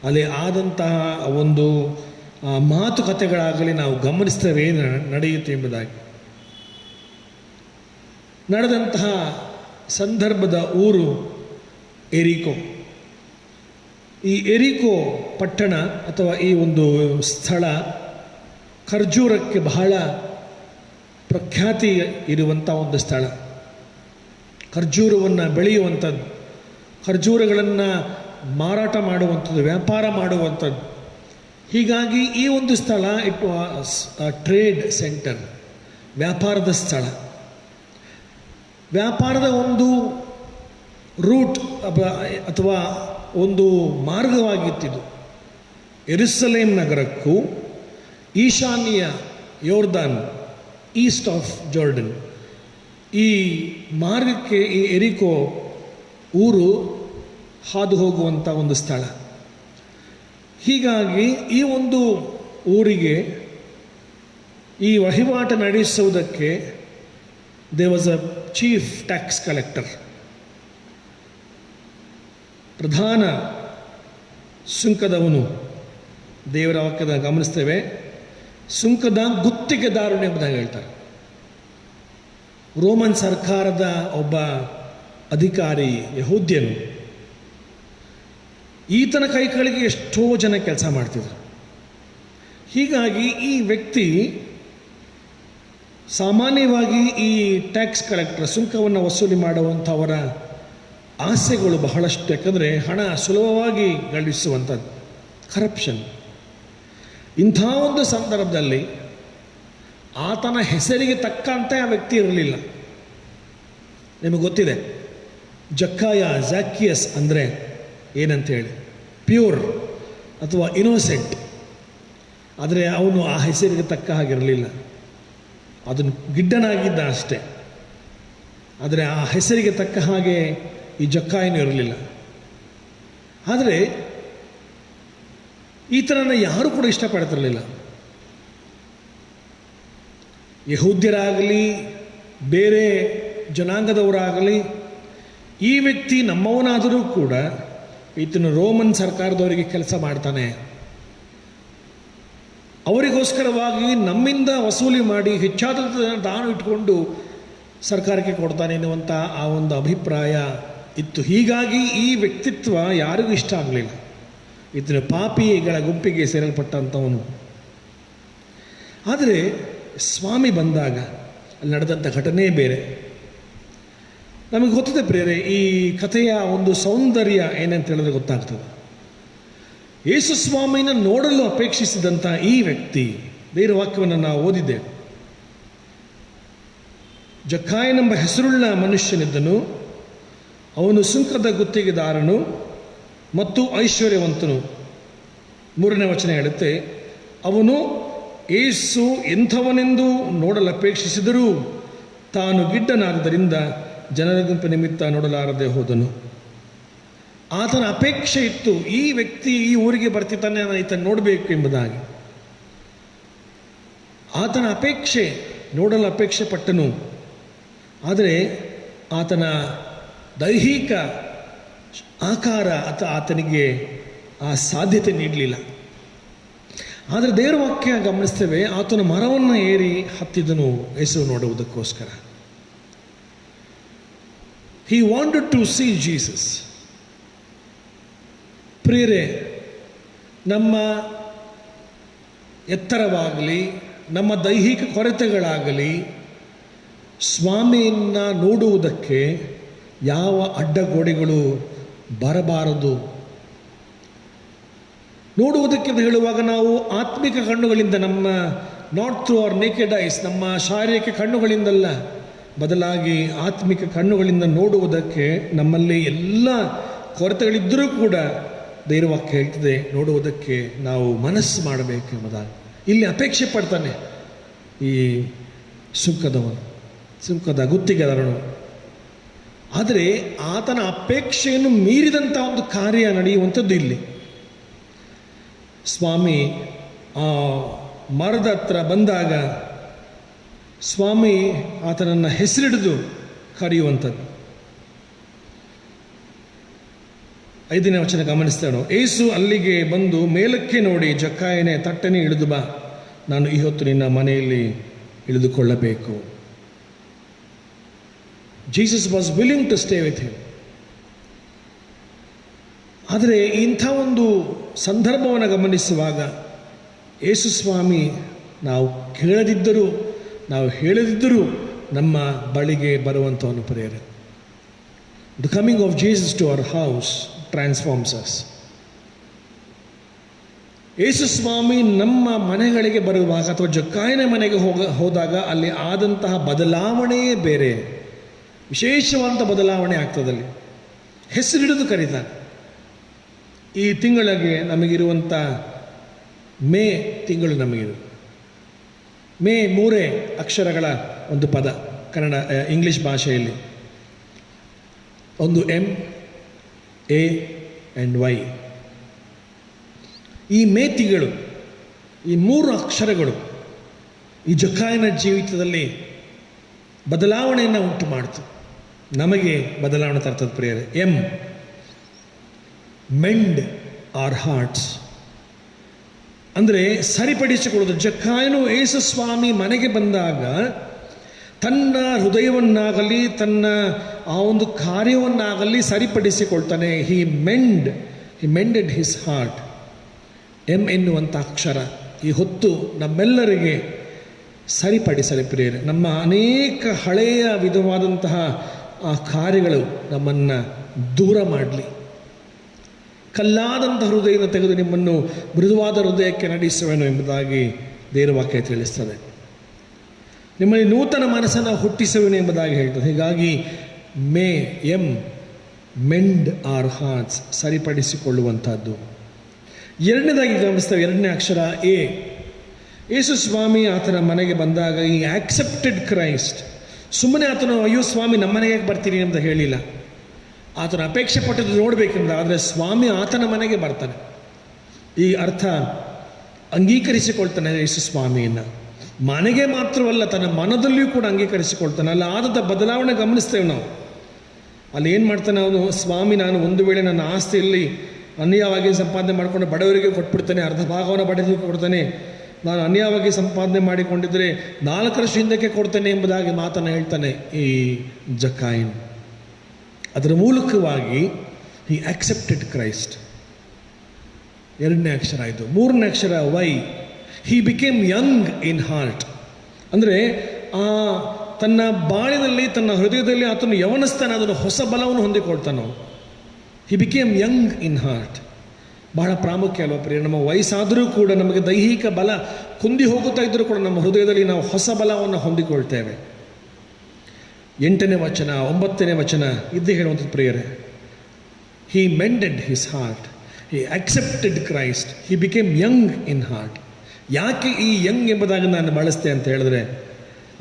ಅಲ್ಲಿ ಆದಂತಹ ಒಂದು ಮಾತುಕತೆಗಳಾಗಲಿ ನಾವು ಗಮನಿಸ್ತೇವೆ ಏನು ನಡೆಯುತ್ತೆ ಎಂಬುದಾಗಿ. ನಡೆದಂತಹ ಸಂದರ್ಭದ ಊರು ಎರಿಕೋ. ಈ ಎರಿಕೋ ಪಟ್ಟಣ ಅಥವಾ ಈ ಒಂದು ಸ್ಥಳ ಖರ್ಜೂರಕ್ಕೆ ಬಹಳ ಪ್ರಖ್ಯಾತಿ ಇರುವಂಥ ಒಂದು ಸ್ಥಳ. ಖರ್ಜೂರವನ್ನು ಬೆಳೆಯುವಂಥದ್ದು, ಖರ್ಜೂರಗಳನ್ನು ಮಾರಾಟ ಮಾಡುವಂಥದ್ದು, ವ್ಯಾಪಾರ ಮಾಡುವಂಥದ್ದು. ಹೀಗಾಗಿ ಈ ಒಂದು ಸ್ಥಳ ಇಟ್ ವಾಸ್ ಟ್ರೇಡ್ ಸೆಂಟರ್, ವ್ಯಾಪಾರದ ಸ್ಥಳ, ವ್ಯಾಪಾರದ ಒಂದು ರೂಟ್ ಅಥವಾ ಒಂದು ಮಾರ್ಗವಾಗಿತ್ತಿದು. ಯೆರೂಸಲೇಮ್ ನಗರಕ್ಕೂ ಈಶಾನ್ಯ ಯೋರ್ದಾನ್, ಈಸ್ಟ್ ಆಫ್ ಜಾರ್ಡನ್, ಈ ಮಾರ್ಗಕ್ಕೆ ಈ ಎರಿಕೋ ಊರು ಹಾದು ಹೋಗುವಂಥ ಒಂದು ಸ್ಥಳ. ಹೀಗಾಗಿ ಈ ಒಂದು ಊರಿಗೆ ಈ ವಹಿವಾಟು ನಡೆಸುವುದಕ್ಕೆ there was a chief tax collector, ಪ್ರಧಾನ ಸುಂಕದವನು. ದೇವರ ವಾಕ್ಯದ ಗಮನಿಸ್ತೇವೆ, ಸುಂಕದ ಗುತ್ತಿಗೆದಾರನು ಎಂಬುದಾಗಿ ಹೇಳ್ತಾರೆ. ರೋಮನ್ ಸರ್ಕಾರದ ಒಬ್ಬ ಅಧಿಕಾರಿ, ಯಹೂದ್ಯನು. ಈತನ ಕೈಗಳಿಗೆ ಎಷ್ಟೋ ಜನ ಕೆಲಸ ಮಾಡ್ತಿದ್ರು. ಹೀಗಾಗಿ ಈ ವ್ಯಕ್ತಿ ಸಾಮಾನ್ಯವಾಗಿ ಈ ಟ್ಯಾಕ್ಸ್ ಕಲೆಕ್ಟರ್, ಸುಂಕವನ್ನು ವಸೂಲಿ ಮಾಡುವಂಥವರ ಆಸೆಗಳು ಬಹಳಷ್ಟು. ಯಾಕಂದರೆ ಹಣ ಸುಲಭವಾಗಿ ಗಳಿಸುವಂಥದ್ದು, ಕರಪ್ಷನ್. ಇಂಥ ಒಂದು ಸಂದರ್ಭದಲ್ಲಿ ಆತನ ಹೆಸರಿಗೆ ತಕ್ಕಂತೆ ಆ ವ್ಯಕ್ತಿ ಇರಲಿಲ್ಲ. ನಿಮಗೆ ಗೊತ್ತಿದೆ ಝಕ್ಕಿಯಸ್ ಅಂದರೆ ಏನಂತೇಳಿ, ಪ್ಯೂರ್ ಅಥವಾ ಇನ್ನೋಸೆಂಟ್. ಆದರೆ ಅವನು ಆ ಹೆಸರಿಗೆ ತಕ್ಕ ಹಾಗಿರಲಿಲ್ಲ, ಅದನ್ನು ಗಿಡ್ಡನಾಗಿದ್ದ ಅಷ್ಟೇ. ಆದರೆ ಆ ಹೆಸರಿಗೆ ತಕ್ಕ ಹಾಗೆ ಈ ಜಕ್ಕಾಯನೂ ಇರಲಿಲ್ಲ. ಆದರೆ ಈತನನ್ನು ಯಾರೂ ಕೂಡ ಇಷ್ಟಪಡ್ತಿರಲಿಲ್ಲ. ಯಹೂದ್ಯರಾಗಲಿ ಬೇರೆ ಜನಾಂಗದವರಾಗಲಿ, ಈ ವ್ಯಕ್ತಿ ನಮ್ಮವನಾದರೂ ಕೂಡ ಈತನು ರೋಮನ್ ಸರ್ಕಾರದವರಿಗೆ ಕೆಲಸ ಮಾಡ್ತಾನೆ, ಅವರಿಗೋಸ್ಕರವಾಗಿ ನಮ್ಮಿಂದ ವಸೂಲಿ ಮಾಡಿ ಹೆಚ್ಚಾದ ತಾನು ಇಟ್ಕೊಂಡು ಸರ್ಕಾರಕ್ಕೆ ಕೊಡ್ತಾನೆ ಎನ್ನುವಂಥ ಆ ಒಂದು ಅಭಿಪ್ರಾಯ ಇತ್ತು. ಹೀಗಾಗಿ ಈ ವ್ಯಕ್ತಿತ್ವ ಯಾರಿಗೂ ಇಷ್ಟ ಆಗಲಿಲ್ಲ. ಈತನ ಪಾಪಿಗಳ ಗುಂಪಿಗೆ ಸೇರಲ್ಪಟ್ಟಂಥವನು. ಆದರೆ ಸ್ವಾಮಿ ಬಂದಾಗ ಅಲ್ಲಿ ನಡೆದಂಥ ಘಟನೆ ಬೇರೆ. ನಮಗೆ ಗೊತ್ತಿದೆ ಪ್ರಿಯರೇ, ಈ ಕಥೆಯ ಒಂದು ಸೌಂದರ್ಯ ಏನಂತ ಹೇಳಿದ್ರೆ ಗೊತ್ತಾಗ್ತದೆ. ಯೇಸು ಸ್ವಾಮಿನ ನೋಡಲು ಅಪೇಕ್ಷಿಸಿದಂಥ ಈ ವ್ಯಕ್ತಿ, ದೇವರ ವಾಕ್ಯವನ್ನು ನಾವು ಓದಿದ್ದೇವೆ. ಜಕ್ಕಾಯನೆಂಬ ಹೆಸರುಳ್ಳ ಮನುಷ್ಯನಿದ್ದನು. ಅವನು ಸುಂಕದ ಗುತ್ತಿಗೆದಾರನು ಮತ್ತು ಐಶ್ವರ್ಯವಂತನು. 3ನೇ ವಚನ ಹೇಳುತ್ತೆ, ಅವನು ಯೇಸು ಎಂಥವನೆಂದು ನೋಡಲು ಅಪೇಕ್ಷಿಸಿದರೂ ತಾನು ಗಿಡ್ಡನಾದ್ದರಿಂದ ಜನರ ಗುಂಪು ನಿಮಿತ್ತ ನೋಡಲಾರದೆ ಹೋದನು. ಆತನ ಅಪೇಕ್ಷೆ ಇತ್ತು, ಈ ವ್ಯಕ್ತಿ ಈ ಊರಿಗೆ ಬರ್ತಿದ್ದಾನೆ, ನಾನು ಈತನ ನೋಡಬೇಕು ಎಂಬುದಾಗಿ. ಆತನ ಅಪೇಕ್ಷೆ, ನೋಡಲು ಅಪೇಕ್ಷೆ ಪಟ್ಟನು. ಆದರೆ ಆತನ ದೈಹಿಕ ಆಕಾರ ಅಥವಾ ಆತನಿಗೆ ಆ ಸಾಧ್ಯತೆ ನೀಡಲಿಲ್ಲ. ಆದರೆ ದೇವರ ವಾಕ್ಯ ಗಮನಿಸ್ತೇವೆ, ಆತನ ಮರವನ್ನು ಏರಿ ಹತ್ತಿದನು ಯೇಸು ನೋಡುವುದಕ್ಕೋಸ್ಕರ. He wanted to see Jesus. ಪ್ರಿಯರೇ, ನಮ್ಮ ಎತ್ತರವಾಗಲಿ, ನಮ್ಮ ದೈಹಿಕ ಕೊರತೆಗಳಾಗಲಿ, ಸ್ವಾಮಿಯನ್ನು ನೋಡುವುದಕ್ಕೆ ಯಾವ ಅಡ್ಡಗೋಡೆಗಳು ಬರಬಾರದು. ನೋಡುವುದಕ್ಕೆ ಹೇಳುವಾಗ ನಾವು ಆತ್ಮಿಕ ಕಣ್ಣುಗಳಿಂದ, ನಮ್ಮ not through our naked ice, ನಮ್ಮ ಶಾರೀರಿಕ ಕಣ್ಣುಗಳಿಂದಲ್ಲ, ಬದಲಾಗಿ ಆತ್ಮಿಕ ಕಣ್ಣುಗಳಿಂದ ನೋಡುವುದಕ್ಕೆ ನಮ್ಮಲ್ಲಿ ಎಲ್ಲ ಕೊರತೆಗಳಿದ್ದರೂ ಕೂಡ ದೇವರ ವಾಕ್ಯ ಹೇಳ್ತದೆ, ನೋಡುವುದಕ್ಕೆ ನಾವು ಮನಸ್ಸು ಮಾಡಬೇಕು ಎಂಬುದಾಗಿ. ಇಲ್ಲಿ ಅಪೇಕ್ಷೆ ಪಡ್ತಾನೆ ಈ ಸುಂಕದ ಗುತ್ತಿಗೆದಾರನು. ಆದರೆ ಆತನ ಅಪೇಕ್ಷೆಯನ್ನು ಮೀರಿದಂಥ ಒಂದು ಕಾರ್ಯ ನಡೆಯುವಂಥದ್ದು ಇಲ್ಲಿ. ಸ್ವಾಮಿ ಆ ಮರದ ಹತ್ರ ಬಂದಾಗ ಸ್ವಾಮಿ ಆತನನ್ನು ಹೆಸರಿಡಿದು ಕರೆಯುವಂಥದ್ದು. 5ನೇ ವಚನ ಗಮನಿಸ್ತಾನೋ, ಯೇಸು ಅಲ್ಲಿಗೆ ಬಂದು ಮೇಲಕ್ಕೆ ನೋಡಿ, ಜಕ್ಕಾಯನೇ ತಟ್ಟನೆ ಇಳಿದು ಬಾ, ನಾನು ಈ ಹೊತ್ತು ನಿನ್ನ ಮನೆಯಲ್ಲಿ ಇಳಿದುಕೊಳ್ಳಬೇಕು. Jesus was willing to stay with him. ಆದರೆ ಇಂಥ ಒಂದು ಸಂದರ್ಭವನ್ನು ಗಮನಿಸುವಾಗ ಯೇಸು ಸ್ವಾಮಿ ನಾವು ಕೇಳದಿದ್ದರೂ, ನಾವು ಹೇಳದಿದ್ದರೂ ನಮ್ಮ ಬಳಿಗೆ ಬರುವಂಥವನು ಪ್ರಿಯರೇ. The coming of Jesus to our house transforms us. ಯೇಸು ಸ್ವಾಮಿ ನಮ್ಮ ಮನೆಗಳಿಗೆ ಬರುವಾಗ ಅಥವಾ ಜಕ್ಕಾಯನ ಮನೆಗೆ ಹೋದಾಗ ಅಲ್ಲಿ ಆದಂತಹ ಬದಲಾವಣೆಯೇ ಬೇರೆ, ವಿಶೇಷವಾದಂಥ ಬದಲಾವಣೆ ಆಗ್ತದಲ್ಲಿ. ಹೆಸರಿಡಿದು ಕರೀತಾನೆ. ಈ ತಿಂಗಳಿಗೆ ನಮಗಿರುವಂಥ ಮೇ ತಿಂಗಳು ನಮಗಿರು. ಮೇ 3 ಅಕ್ಷರಗಳ ಒಂದು ಪದ ಕನ್ನಡ ಇಂಗ್ಲಿಷ್ ಭಾಷೆಯಲ್ಲಿ. ಒಂದು M, A and Y. ಈ ಮೇ ತಿಂಗಳು, ಈ 3 ಅಕ್ಷರಗಳು ಈ ಜಕ್ಕಾಯನ ಜೀವಿತದಲ್ಲಿ ಬದಲಾವಣೆಯನ್ನು ಉಂಟು ಮಾಡ್ತು, ನಮಗೆ ಬದಲಾವಣೆ ತರ್ತದೆ ಪ್ರಿಯರೇ. M, ಮೆಂಡ್ ಆರ್ ಹಾರ್ಟ್ಸ್, ಅಂದರೆ ಸರಿಪಡಿಸಿಕೊಳ್ಳೋದು. ಜಕ್ಕಾಯನು ಯೇಸು ಸ್ವಾಮಿ ಮನೆಗೆ ಬಂದಾಗ ತನ್ನ ಹೃದಯವನ್ನಾಗಲಿ ತನ್ನ ಆ ಒಂದು ಕಾರ್ಯವನ್ನಾಗಲಿ ಸರಿಪಡಿಸಿಕೊಳ್ತಾನೆ. ಹಿ ಮೆಂಡೆಡ್ ಹಿಸ್ ಹಾರ್ಟ್. M ಎನ್ನುವಂಥ ಅಕ್ಷರ ಈ ಹೊತ್ತು ನಮ್ಮೆಲ್ಲರಿಗೆ ಸರಿಪಡಿಸಲಿ ಪ್ರಿಯರೇ. ನಮ್ಮ ಅನೇಕ ಹಳೆಯ ವಿಧವಾದಂತಹ ಆ ಕಾರ್ಯಗಳು ನಮ್ಮನ್ನು ದೂರ ಮಾಡಲಿ. ಕಲ್ಲಾದಂಥ ಹೃದಯವನ್ನು ತೆಗೆದು ನಿಮ್ಮನ್ನು ಮೃದುವಾದ ಹೃದಯಕ್ಕೆ ನಡೆಸುವೆನು ಎಂಬುದಾಗಿ ದೇವರ ವಾಕ್ಯ ತಿಳಿಸ್ತದೆ. ನಿಮ್ಮಲ್ಲಿ ನೂತನ ಮನಸ್ಸನ್ನು ಹುಟ್ಟಿಸುವೆನು ಎಂಬುದಾಗಿ ಹೇಳ್ತದೆ. ಹೀಗಾಗಿ ಮೆಂಡ್ ಆರ್ ಹಾರ್ಟ್ಸ್, ಸರಿಪಡಿಸಿಕೊಳ್ಳುವಂಥದ್ದು. ಎರಡನೇದಾಗಿ ಗಮನಿಸ್ತೇವೆ, ಎರಡನೇ ಅಕ್ಷರ A. ಯೇಸು ಸ್ವಾಮಿ ಆತನ ಮನೆಗೆ ಬಂದಾಗ ಈ ಆಕ್ಸೆಪ್ಟೆಡ್ ಕ್ರೈಸ್ಟ್. ಸುಮ್ಮನೆ ಆತನು ಅಯ್ಯೋ ಸ್ವಾಮಿ ನಮ್ಮ ಮನೆಗೆ ಬರ್ತೀನಿ ಅಂತ ಹೇಳಿಲ್ಲ. ಆತನ ಅಪೇಕ್ಷೆ ಪಟ್ಟದ್ದು ನೋಡಬೇಕೆಂಬುದು. ಆದರೆ ಸ್ವಾಮಿ ಆತನ ಮನೆಗೆ ಬರ್ತಾನೆ. ಈ ಅರ್ಥ ಅಂಗೀಕರಿಸಿಕೊಳ್ತಾನೆ ಯೇಸು ಸ್ವಾಮಿಯನ್ನು. ಮನೆಗೆ ಮಾತ್ರವಲ್ಲ, ತನ್ನ ಮನದಲ್ಲಿಯೂ ಕೂಡ ಅಂಗೀಕರಿಸಿಕೊಳ್ತಾನೆ. ಅಲ್ಲಿ ಆದ ಬದಲಾವಣೆ ಗಮನಿಸ್ತೇವೆ ನಾವು. ಅಲ್ಲಿ ಏನು ಮಾಡ್ತಾನೆ ಅವನು, ಸ್ವಾಮಿ ನಾನು ಒಂದು ವೇಳೆ ನನ್ನ ಆಸ್ತಿಯಲ್ಲಿ ಅನ್ಯಾಯವಾಗಿ ಸಂಪಾದನೆ ಮಾಡಿಕೊಂಡು ಬಡವರಿಗೆ ಕೊಟ್ಬಿಡ್ತಾನೆ, ಅರ್ಧ ಭಾಗವನ್ನು ಬಡವರಿಗೆ ಕೊಡ್ತಾನೆ, ನಾನು ಅನ್ಯಾಯವಾಗಿ ಸಂಪಾದನೆ ಮಾಡಿಕೊಂಡಿದ್ದರೆ 4 ವರ್ಷ ಹಿಂದಕ್ಕೆ ಕೊಡ್ತೇನೆ ಎಂಬುದಾಗಿ ಮಾತನ್ನು ಹೇಳ್ತಾನೆ ಈ ಜಕ್ಕಾಯನ್. ಅದರ ಮೂಲಕವಾಗಿ ಹಿ ಆಕ್ಸೆಪ್ಟೆಡ್ ಕ್ರೈಸ್ಟ್. ಎರಡನೇ ಅಕ್ಷರ ಇದು. ಮೂರನೇ ಅಕ್ಷರ Y. He became young in heart. ಅಂದರೆ ತನ್ನ ಬಾಳಿನಲ್ಲಿ ತನ್ನ ಹೃದಯದಲ್ಲಿ ಆತನು ಯವನಸ್ತಾನೆ, ಅದನ್ನು ಹೊಸ ಬಲವನ್ನು ಹೊಂದಿಕೊಳ್ತಾನೆ. He became young in heart. ಬಹಳ ಪ್ರಾಮುಖ್ಯ ಅಲ್ವ ಪ್ರಿಯ. ನಮ್ಮ ವಯಸ್ಸಾದರೂ ಕೂಡ ನಮಗೆ ದೈಹಿಕ ಬಲ ಕುಂದಿ ಹೋಗುತ್ತಾ ಇದ್ದರೂ ಕೂಡ ನಮ್ಮ ಹೃದಯದಲ್ಲಿ ನಾವು ಹೊಸ ಬಲವನ್ನು ಹೊಂದಿಕೊಳ್ತೇವೆ. 8ನೇ ವಚನ 9ನೇ ವಚನ ಇದ್ದೇ ಹೇಳುವಂಥದ್ದು ಪ್ರಿಯರೇ. He mended his heart, he accepted Christ, he became young in heart. ಯಾಕೆ ಈ ಯಂಗ್ ಎಂಬುದಾಗಿ ನಾನು ಬಳಸ್ತೆ ಅಂತ ಹೇಳಿದ್ರೆ,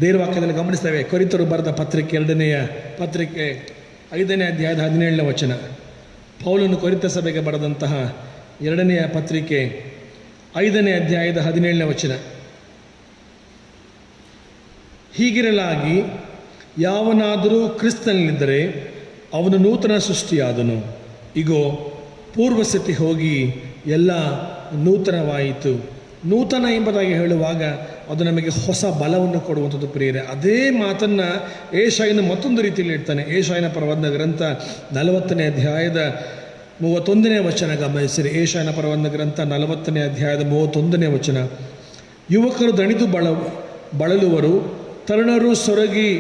ದೇವರ ವಾಕ್ಯದಲ್ಲಿ ಗಮನಿಸ್ತೇವೆ. ಕೊರಿಂಥರು ಬರೆದ ಪತ್ರಿಕೆ 2ನೇ ಪತ್ರಿಕೆ 5ನೇ ಅಧ್ಯಾಯದ 17ನೇ ವಚನ. ಪೌಲನು ಕೊರಿಂಥ ಸಭೆಗೆ ಬರೆದಂತಹ 2ನೇ ಪತ್ರಿಕೆ 5ನೇ ಅಧ್ಯಾಯದ 17ನೇ ವಚನ. ಹೀಗಿರಲಾಗಿ ಯಾವನಾದರೂ ಕ್ರಿಸ್ತನಲ್ಲಿದ್ದರೆ ಅವನು ನೂತನ ಸೃಷ್ಟಿಯಾದನು. ಇಗೋ ಪೂರ್ವಸ್ಥಿತಿ ಹೋಗಿ ಎಲ್ಲ ನೂತನವಾಯಿತು. ನೂತನ ಎಂಬುದಾಗಿ ಹೇಳುವಾಗ ಅದು ನಮಗೆ ಹೊಸ ಬಲವನ್ನು ಕೊಡುವಂಥದ್ದು ಪ್ರಿಯರೇ. ಅದೇ ಮಾತನ್ನು ಏಷಾಯನ ಮತ್ತೊಂದು ರೀತಿಯಲ್ಲಿ ಇಡ್ತಾನೆ. ಏಷಾಯನ ಪ್ರವಾದನ ಗ್ರಂಥ 40ನೇ ಅಧ್ಯಾಯದ 31ನೇ ವಚನ ಗಮನಿಸಿರಿ. ಏಷಾಯನ ಪ್ರವಾದನ ಗ್ರಂಥ 40ನೇ ಅಧ್ಯಾಯದ 31ನೇ ವಚನ. ಯುವಕರು ದಣಿದು ಬಳಲುವರು, ತರುಣರು ಸೊರಗಿ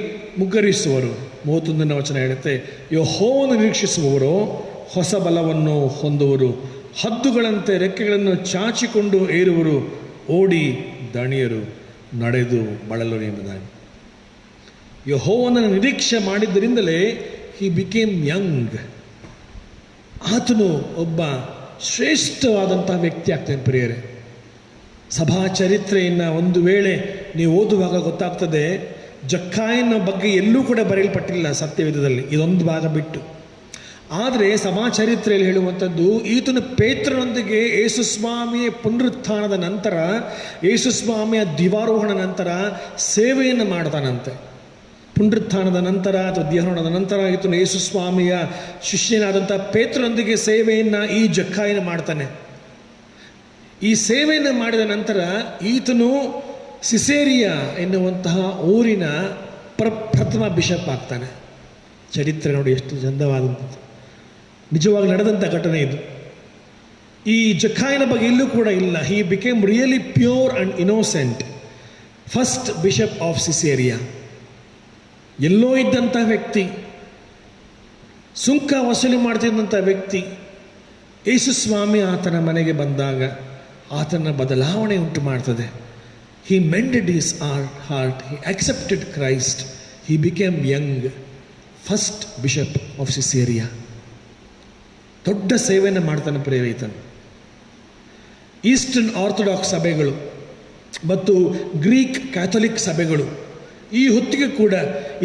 ಮುಗ್ಗರಿಸುವರು. 31ನೇ ವಚನ ಹೇಳುತ್ತೆ, ಯೆಹೋವನು ನಿರೀಕ್ಷಿಸುವವರು ಹೊಸ ಬಲವನ್ನು ಹೊಂದುವರು, ಹದ್ದುಗಳಂತೆ ರೆಕ್ಕೆಗಳನ್ನು ಚಾಚಿಕೊಂಡು ಏರುವರು, ಓಡಿ ದಣಿಯರು, ನಡೆದು ಬಳಲರು ಎಂಬುದಾಗಿ. ಯೆಹೋವನನ್ನು ನಿರೀಕ್ಷೆ ಮಾಡಿದ್ದರಿಂದಲೇ ಹಿ ಬಿಕೇಮ್ ಯಂಗ್. ಆತನು ಒಬ್ಬ ಶ್ರೇಷ್ಠವಾದಂಥ ವ್ಯಕ್ತಿ ಆಗ್ತಾನೆ ಪ್ರಿಯರೇ. ಸಭಾ ಚರಿತ್ರೆಯನ್ನು ಒಂದು ವೇಳೆ ನೀವು ಓದುವಾಗ ಗೊತ್ತಾಗ್ತದೆ, ಜಕ್ಕಾಯನ ಬಗ್ಗೆ ಎಲ್ಲೂ ಕೂಡ ಬರೆಯಲ್ಪಟ್ಟಿಲ್ಲ ಸತ್ಯವೇದದಲ್ಲಿ, ಇದೊಂದು ಭಾಗ ಬಿಟ್ಟು. ಆದರೆ ಸಮಾಚರಿತ್ರೆಯಲ್ಲಿ ಹೇಳುವಂಥದ್ದು, ಈತನು ಪೇತ್ರನೊಂದಿಗೆ ಯೇಸುಸ್ವಾಮಿಯ ಪುನರುತ್ಥಾನದ ನಂತರ, ಯೇಸುಸ್ವಾಮಿಯ ದಿವಾರೋಹಣ ನಂತರ ಸೇವೆಯನ್ನು ಮಾಡ್ತಾನಂತೆ. ಪುನರುತ್ಥಾನದ ನಂತರ ಅಥವಾ ದಿವಾರೋಹಣದ ನಂತರ ಈತನು ಯೇಸುಸ್ವಾಮಿಯ ಶಿಷ್ಯನಾದಂಥ ಪೇತ್ರನೊಂದಿಗೆ ಸೇವೆಯನ್ನು ಈ ಜಕ್ಕಾಯನ ಮಾಡ್ತಾನೆ. ಈ ಸೇವೆಯನ್ನು ಮಾಡಿದ ನಂತರ ಈತನು ಸಿಸೇರಿಯಾ ಎನ್ನುವಂತಹ ಊರಿನ ಪ್ರಥಮ ಬಿಷಪ್ ಆಗ್ತಾನೆ. ಚರಿತ್ರೆ ನೋಡಿ ಎಷ್ಟು ಚಂದವಾದಂಥದ್ದು, ನಿಜವಾಗಿ ನಡೆದಂಥ ಘಟನೆ ಇದು. ಈ ಜಕ್ಕಾಯನ ಬಗ್ಗೆ ಎಲ್ಲೂ ಕೂಡ ಇಲ್ಲ. He became really pure and innocent. First bishop of Caesarea. ಎಲ್ಲೋ ಇದ್ದಂಥ ವ್ಯಕ್ತಿ, ಸುಂಕ ವಸೂಲಿ ಮಾಡ್ತಿದ್ದಂಥ ವ್ಯಕ್ತಿ, ಯೇಸು ಸ್ವಾಮಿ ಆತನ ಮನೆಗೆ ಬಂದಾಗ ಆತನ ಬದಲಾವಣೆ ಉಂಟು ಮಾಡ್ತದೆ. He mended his heart, he accepted Christ, he became young. First bishop of Caesarea ದೊಡ್ಡ ಸೇವೆಯನ್ನು ಮಾಡ್ತಾನೆ ಪ್ರೇರಿತನು. ಈಸ್ಟರ್ನ್ ಆರ್ಥೋಡಾಕ್ಸ್ ಸಭೆಗಳು ಮತ್ತು ಗ್ರೀಕ್ ಕ್ಯಾಥೋಲಿಕ್ ಸಭೆಗಳು ಈ ಹೊತ್ತಿಗೆ ಕೂಡ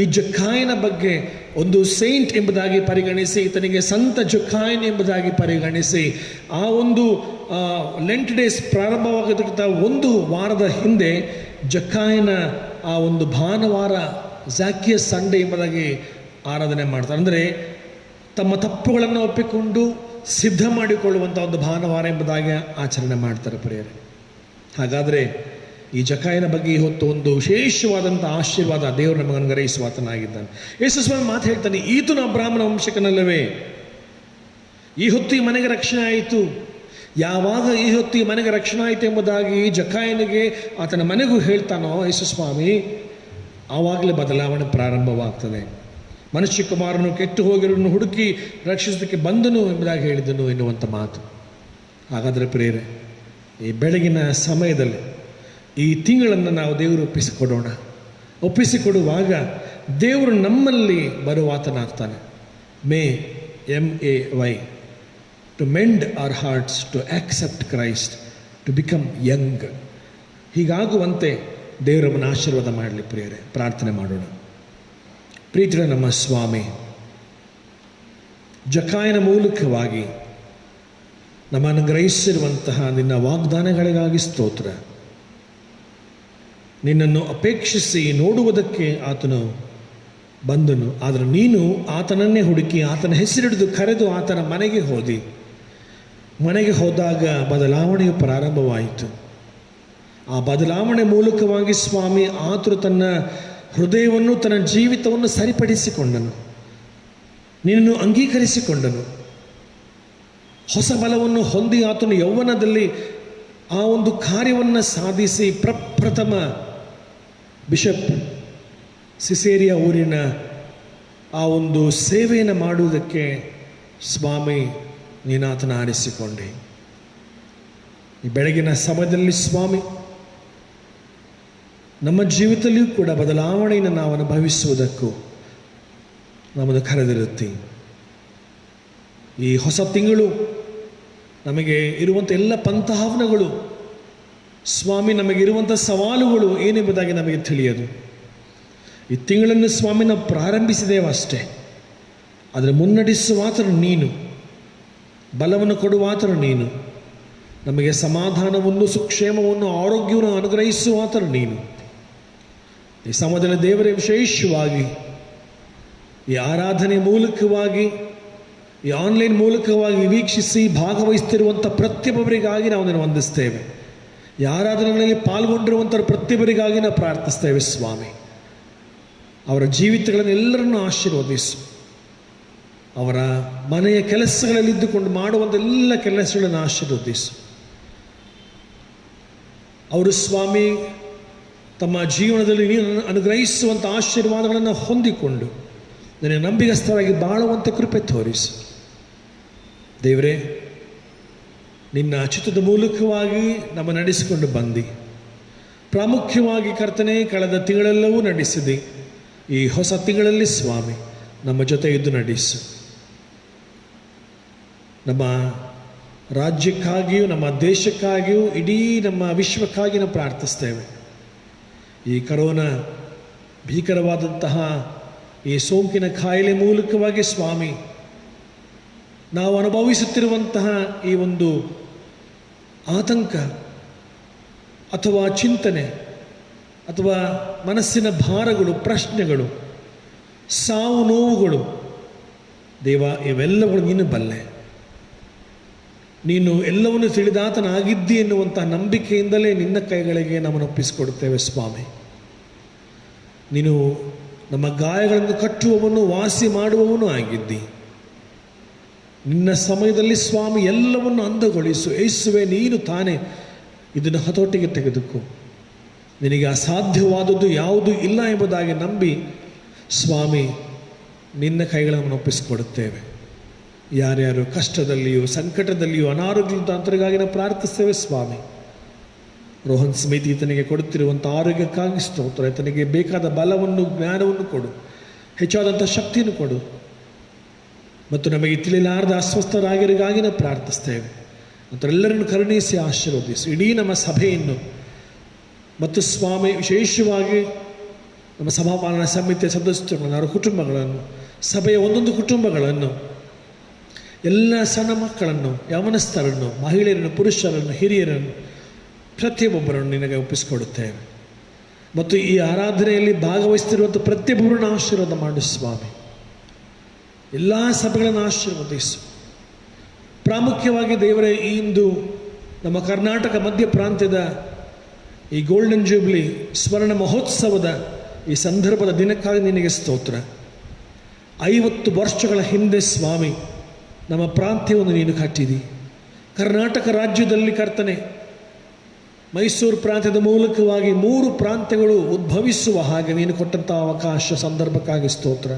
ಈ ಜಕ್ಕಾಯನ ಬಗ್ಗೆ ಒಂದು ಸೈಂಟ್ ಎಂಬುದಾಗಿ ಪರಿಗಣಿಸಿ, ಈತನಿಗೆ ಸಂತ ಜಕ್ಕಾಯನ್ ಎಂಬುದಾಗಿ ಪರಿಗಣಿಸಿ, ಆ ಒಂದು ಲೆಂಟ್ ಡೇಸ್ ಪ್ರಾರಂಭವಾಗೋದಕ್ಕಿಂತ ಒಂದು ವಾರದ ಹಿಂದೆ ಜಕ್ಕಾಯನ ಆ ಒಂದು ಭಾನುವಾರ ಝಾಕಿಯಸ್ ಸಂಡೇ ಎಂಬುದಾಗಿ ಆರಾಧನೆ ಮಾಡ್ತಾರೆ. ಅಂದರೆ ತಮ್ಮ ತಪ್ಪುಗಳನ್ನು ಒಪ್ಪಿಕೊಂಡು ಸಿದ್ಧ ಮಾಡಿಕೊಳ್ಳುವಂಥ ಒಂದು ಭಾನುವಾರ ಎಂಬುದಾಗಿ ಆಚರಣೆ ಮಾಡ್ತಾರೆ ಪ್ರಿಯರೇ. ಹಾಗಾದರೆ ಈ ಜಕ್ಕಾಯನ ಬಗ್ಗೆ ಈ ಹೊತ್ತು ಒಂದು ವಿಶೇಷವಾದಂಥ ಆಶೀರ್ವಾದ ದೇವರು ನಮಗೆ ಅನುಗ್ರಹಿಸುವ ಆತನಾಗಿದ್ದಾನೆ. ಯೇಸು ಸ್ವಾಮಿ ಮಾತು ಹೇಳ್ತಾನೆ, ಈತನು ಬ್ರಾಹ್ಮಣ ವಂಶಕನಲ್ಲವೇ? ಈ ಹೊತ್ತು ಈ ಮನೆಗೆ ರಕ್ಷಣೆ ಆಯಿತು. ಯಾವಾಗ ಈ ಹೊತ್ತು ಈ ಮನೆಗೆ ರಕ್ಷಣೆ ಆಯಿತು ಎಂಬುದಾಗಿ ಜಕ್ಕಾಯನಿಗೆ ಆತನ ಮನೆಗೂ ಹೇಳ್ತಾನೋ ಯೇಸು ಸ್ವಾಮಿ, ಆವಾಗಲೇ ಬದಲಾವಣೆ ಪ್ರಾರಂಭವಾಗ್ತದೆ. ಮನುಷ್ಯ ಕುಮಾರನು ಕೆಟ್ಟು ಹೋಗಿರೋನು ಹುಡುಕಿ ರಕ್ಷಿಸೋದಕ್ಕೆ ಬಂದನು ಎಂಬುದಾಗಿ ಹೇಳಿದನು ಎನ್ನುವಂಥ ಮಾತು. ಹಾಗಾದರೆ ಪ್ರಿಯರೇ, ಈ ಬೆಳಗಿನ ಸಮಯದಲ್ಲಿ ಈ ತಿಂಗಳನ್ನು ನಾವು ದೇವರು ಒಪ್ಪಿಸಿಕೊಡೋಣ. ಒಪ್ಪಿಸಿಕೊಡುವಾಗ ದೇವರು ನಮ್ಮಲ್ಲಿ ಬರುವಾತನಾಗ್ತಾನೆ. MAY to mend our hearts, to accept Christ, to become young. ಹೀಗಾಗುವಂತೆ ದೇವರನ್ನು ಆಶೀರ್ವಾದ ಮಾಡಲಿ ಪ್ರಿಯರೇ. ಪ್ರಾರ್ಥನೆ ಮಾಡೋಣ. ಪ್ರೀತಿಯ ನಮ್ಮ ಸ್ವಾಮಿ, ಜಕ್ಕಾಯನ ಮೂಲಕವಾಗಿ ನಮ್ಮನ್ನು ಗ್ರಹಿಸಿರುವಂತಹ ನಿನ್ನ ವಾಗ್ದಾನಗಳಿಗಾಗಿ ಸ್ತೋತ್ರ. ನಿನ್ನನ್ನು ಅಪೇಕ್ಷಿಸಿ ನೋಡುವುದಕ್ಕೆ ಆತನು ಬಂದನು, ಆದರೆ ನೀನು ಆತನನ್ನೇ ಹುಡುಕಿ ಆತನ ಹೆಸರಿಡಿದು ಕರೆದು ಆತನ ಮನೆಗೆ ಹೋದಿ. ಮನೆಗೆ ಹೋದಾಗ ಬದಲಾವಣೆಯು ಪ್ರಾರಂಭವಾಯಿತು. ಆ ಬದಲಾವಣೆ ಮೂಲಕವಾಗಿ ಸ್ವಾಮಿ ಆತನು ತನ್ನ ಹೃದಯವನ್ನು, ತನ್ನ ಜೀವಿತವನ್ನು ಸರಿಪಡಿಸಿಕೊಂಡನು, ನಿನ್ನನ್ನು ಅಂಗೀಕರಿಸಿಕೊಂಡನು. ಹೊಸ ಬಲವನ್ನು ಹೊಂದಿ ಆತನು ಯೌವನದಲ್ಲಿ ಆ ಒಂದು ಕಾರ್ಯವನ್ನು ಸಾಧಿಸಿ ಪ್ರಪ್ರಥಮ ಬಿಷಪ್ ಸಿಸೇರಿಯಾ ಊರಿನ ಆ ಒಂದು ಸೇವೆಯನ್ನು ಮಾಡುವುದಕ್ಕೆ ಸ್ವಾಮಿ ನೀನಾತನ ಆರಿಸಿಕೊಂಡೆ. ಈ ಬೆಳಗಿನ ಸಮಯದಲ್ಲಿ ಸ್ವಾಮಿ, ನಮ್ಮ ಜೀವಿತದಲ್ಲಿಯೂ ಕೂಡ ಬದಲಾವಣೆಯನ್ನು ನಾವು ಅನುಭವಿಸುವುದಕ್ಕೂ ನಮ್ಮನ್ನು ಕರೆದಿರುತ್ತೆ. ಈ ಹೊಸ ತಿಂಗಳು ನಮಗೆ ಇರುವಂಥ ಎಲ್ಲ ಪಂಥಾವನಗಳು ಸ್ವಾಮಿ, ನಮಗಿರುವಂಥ ಸವಾಲುಗಳು ಏನೆಂಬುದಾಗಿ ನಮಗೆ ತಿಳಿಯದು. ಈ ತಿಂಗಳನ್ನು ಸ್ವಾಮಿ ನಾವು ಪ್ರಾರಂಭಿಸಿದ್ದೇವೆ ಅಷ್ಟೇ, ಆದರೆ ಮುನ್ನಡೆಸುವಾತನು ನೀನು, ಬಲವನ್ನು ಕೊಡುವಾತನು ನೀನು, ನಮಗೆ ಸಮಾಧಾನವನ್ನು, ಸುಕ್ಷೇಮವನ್ನು, ಆರೋಗ್ಯವನ್ನು ಅನುಗ್ರಹಿಸುವಾತನು ನೀನು. ಈ ಸಮಯದಲ್ಲಿ ದೇವರೇ, ವಿಶೇಷವಾಗಿ ಈ ಆರಾಧನೆ ಮೂಲಕವಾಗಿ, ಈ ಆನ್ಲೈನ್ ಮೂಲಕವಾಗಿ ವೀಕ್ಷಿಸಿ ಭಾಗವಹಿಸ್ತಿರುವಂಥ ಪ್ರತಿಯೊಬ್ಬರಿಗಾಗಿ ನಾವು ನಿನ್ನ ವಂದಿಸ್ತೇವೆ. ಈ ಆರಾಧನೆಗಳಲ್ಲಿ ಪಾಲ್ಗೊಂಡಿರುವಂಥ ಪ್ರತಿಯೊಬ್ಬರಿಗಾಗಿ ನಾವು ಪ್ರಾರ್ಥಿಸ್ತೇವೆ ಸ್ವಾಮಿ. ಅವರ ಜೀವಿತಗಳನ್ನು ಎಲ್ಲರನ್ನೂ ಆಶೀರ್ವದಿಸು. ಅವರ ಮನೆಯ ಕೆಲಸಗಳಲ್ಲಿದ್ದುಕೊಂಡು ಮಾಡುವಂಥ ಎಲ್ಲ ಕೆಲಸಗಳನ್ನು ಆಶೀರ್ವದಿಸು. ಅವರು ಸ್ವಾಮಿ ತಮ್ಮ ಜೀವನದಲ್ಲಿ ನೀನು ಅನುಗ್ರಹಿಸುವಂಥ ಆಶೀರ್ವಾದಗಳನ್ನು ಹೊಂದಿಕೊಂಡು ನಿನ್ನ ನಂಬಿಗಸ್ತರಾಗಿ ಬಾಳುವಂಥ ಕೃಪೆ ತೋರಿಸು. ದೇವರೇ, ನಿನ್ನ ಚಿತ್ತದ ಮೂಲಕವಾಗಿ ನಮ್ಮ ನಡೆಸಿಕೊಂಡು ಬಂದು, ಪ್ರಾಮುಖ್ಯವಾಗಿ ಕರ್ತನೆ ಕಳೆದ ತಿಂಗಳೆಲ್ಲವೂ ನಡೆಸಿದೆ. ಈ ಹೊಸ ತಿಂಗಳಲ್ಲಿ ಸ್ವಾಮಿ ನಮ್ಮ ಜೊತೆ ಇದ್ದು ನಡೆಸು. ನಮ್ಮ ರಾಜ್ಯಕ್ಕಾಗಿಯೂ ನಮ್ಮ ದೇಶಕ್ಕಾಗಿಯೂ ಇಡೀ ನಮ್ಮ ವಿಶ್ವಕ್ಕಾಗಿ ನಾವು ಪ್ರಾರ್ಥಿಸ್ತೇವೆ. ಈ ಕರೋನಾ ಭೀಕರವಾದಂತಹ ಈ ಸೋಂಕಿನ ಕಾಯಿಲೆ ಮೂಲಕವಾಗಿ ಸ್ವಾಮಿ ನಾವು ಅನುಭವಿಸುತ್ತಿರುವಂತಹ ಈ ಒಂದು ಆತಂಕ ಅಥವಾ ಚಿಂತನೆ ಅಥವಾ ಮನಸ್ಸಿನ ಭಾರಗಳು, ಪ್ರಶ್ನೆಗಳು, ಸಾವು ನೋವುಗಳು, ದೇವ, ಇವೆಲ್ಲಗಳು ನೀನು ಬಲ್ಲೆ. ನೀನು ಎಲ್ಲವನ್ನು ತಿಳಿದಾತನಾಗಿದ್ದಿ ಎನ್ನುವಂಥ ನಂಬಿಕೆಯಿಂದಲೇ ನಿನ್ನ ಕೈಗಳಿಗೆ ನಮ್ಮನ್ನು ಒಪ್ಪಿಸಿಕೊಡುತ್ತೇವೆ ಸ್ವಾಮಿ. ನೀನು ನಮ್ಮ ಗಾಯಗಳನ್ನು ಕಟ್ಟುವವನು, ವಾಸಿ ಮಾಡುವವನು ಆಗಿದ್ದಿ. ನಿನ್ನ ಸಮಯದಲ್ಲಿ ಸ್ವಾಮಿ ಎಲ್ಲವನ್ನು ಅಂದಗೊಳಿಸು. ಯೇಸುವೆ, ನೀನು ತಾನೇ ಇದನ್ನು ಹತೋಟಿಗೆ ತೆಗೆದುಕೋ. ನಿನಗೆ ಅಸಾಧ್ಯವಾದದ್ದು ಯಾವುದೂ ಇಲ್ಲ ಎಂಬುದಾಗಿ ನಂಬಿ ಸ್ವಾಮಿ ನಿನ್ನ ಕೈಗಳನ್ನು ಒಪ್ಪಿಸಿಕೊಡುತ್ತೇವೆ. ಯಾರ್ಯಾರು ಕಷ್ಟದಲ್ಲಿಯೂ ಸಂಕಟದಲ್ಲಿಯೂ ಅನಾರೋಗ್ಯದಂತರಿಗಾಗಿ ನಾವು ಪ್ರಾರ್ಥಿಸ್ತೇವೆ ಸ್ವಾಮಿ. ರೋಹನ್ ಸ್ಮಿತ್ ಈತನಿಗೆ ಕೊಡುತ್ತಿರುವಂಥ ಆರೋಗ್ಯಕ್ಕಾಗಿ ಸ್ತೋತ್ರ. ಈತನಿಗೆ ಬೇಕಾದ ಬಲವನ್ನು ಜ್ಞಾನವನ್ನು ಕೊಡು, ಹೆಚ್ಚಾದಂಥ ಶಕ್ತಿಯನ್ನು ಕೊಡು. ಮತ್ತು ನಮಗೆ ತಿಳಿಲಾರದ ಅಸ್ವಸ್ಥರಾಗಿರಿಗಾಗಿ ನಾವು ಪ್ರಾರ್ಥಿಸ್ತೇವೆ. ಮತ್ತು ಎಲ್ಲರನ್ನು ಕರುಣಿಸಿ ಆಶೀರ್ವದಿಸು. ಇಡೀ ನಮ್ಮ ಸಭೆಯನ್ನು ಮತ್ತು ಸ್ವಾಮಿ ವಿಶೇಷವಾಗಿ ನಮ್ಮ ಸಭಾಪಾಲನಾ ಸಮಿತಿಯ ಸದಸ್ಯರುಗಳನ್ನು, ಅವರ ಕುಟುಂಬಗಳನ್ನು, ಸಭೆಯ ಒಂದೊಂದು ಕುಟುಂಬಗಳನ್ನು, ಎಲ್ಲ ಸಣ್ಣ ಮಕ್ಕಳನ್ನು, ಯವನಸ್ಥರನ್ನು, ಮಹಿಳೆಯರನ್ನು, ಪುರುಷರನ್ನು, ಹಿರಿಯರನ್ನು, ಪ್ರತಿಯೊಬ್ಬರನ್ನು ನಿನಗೆ ಒಪ್ಪಿಸಿಕೊಡುತ್ತೇವೆ. ಮತ್ತು ಈ ಆರಾಧನೆಯಲ್ಲಿ ಭಾಗವಹಿಸುತ್ತಿರುವಂಥ ಪ್ರತಿಯೊಬ್ಬರನ್ನು ಆಶೀರ್ವಾದ ಮಾಡು ಸ್ವಾಮಿ. ಎಲ್ಲ ಸಭೆಗಳನ್ನು ಆಶೀರ್ವದಿಸು. ಪ್ರಾಮುಖ್ಯವಾಗಿ ದೇವರೇ, ಈ ಇಂದು ನಮ್ಮ ಕರ್ನಾಟಕ ಮಧ್ಯ ಪ್ರಾಂತ್ಯದ ಈ ಗೋಲ್ಡನ್ ಜೂಬ್ಲಿ ಸ್ವರ್ಣ ಮಹೋತ್ಸವದ ಈ ಸಂದರ್ಭದ ದಿನಕ್ಕಾಗಿ ನಿನಗೆ ಸ್ತೋತ್ರ. 50 ವರ್ಷಗಳ ಹಿಂದೆ ಸ್ವಾಮಿ ನಮ್ಮ ಪ್ರಾಂತ್ಯವನ್ನು ನೀನು ಕಟ್ಟಿದಿ. ಕರ್ನಾಟಕ ರಾಜ್ಯದಲ್ಲಿ ಕರ್ತನೆ, ಮೈಸೂರು ಪ್ರಾಂತ್ಯದ ಮೂಲಕವಾಗಿ 3 ಪ್ರಾಂತ್ಯಗಳು ಉದ್ಭವಿಸುವ ಹಾಗೆ ನೀನು ಕೊಟ್ಟಂಥ ಅವಕಾಶ, ಸಂದರ್ಭಕ್ಕಾಗಿ ಸ್ತೋತ್ರ.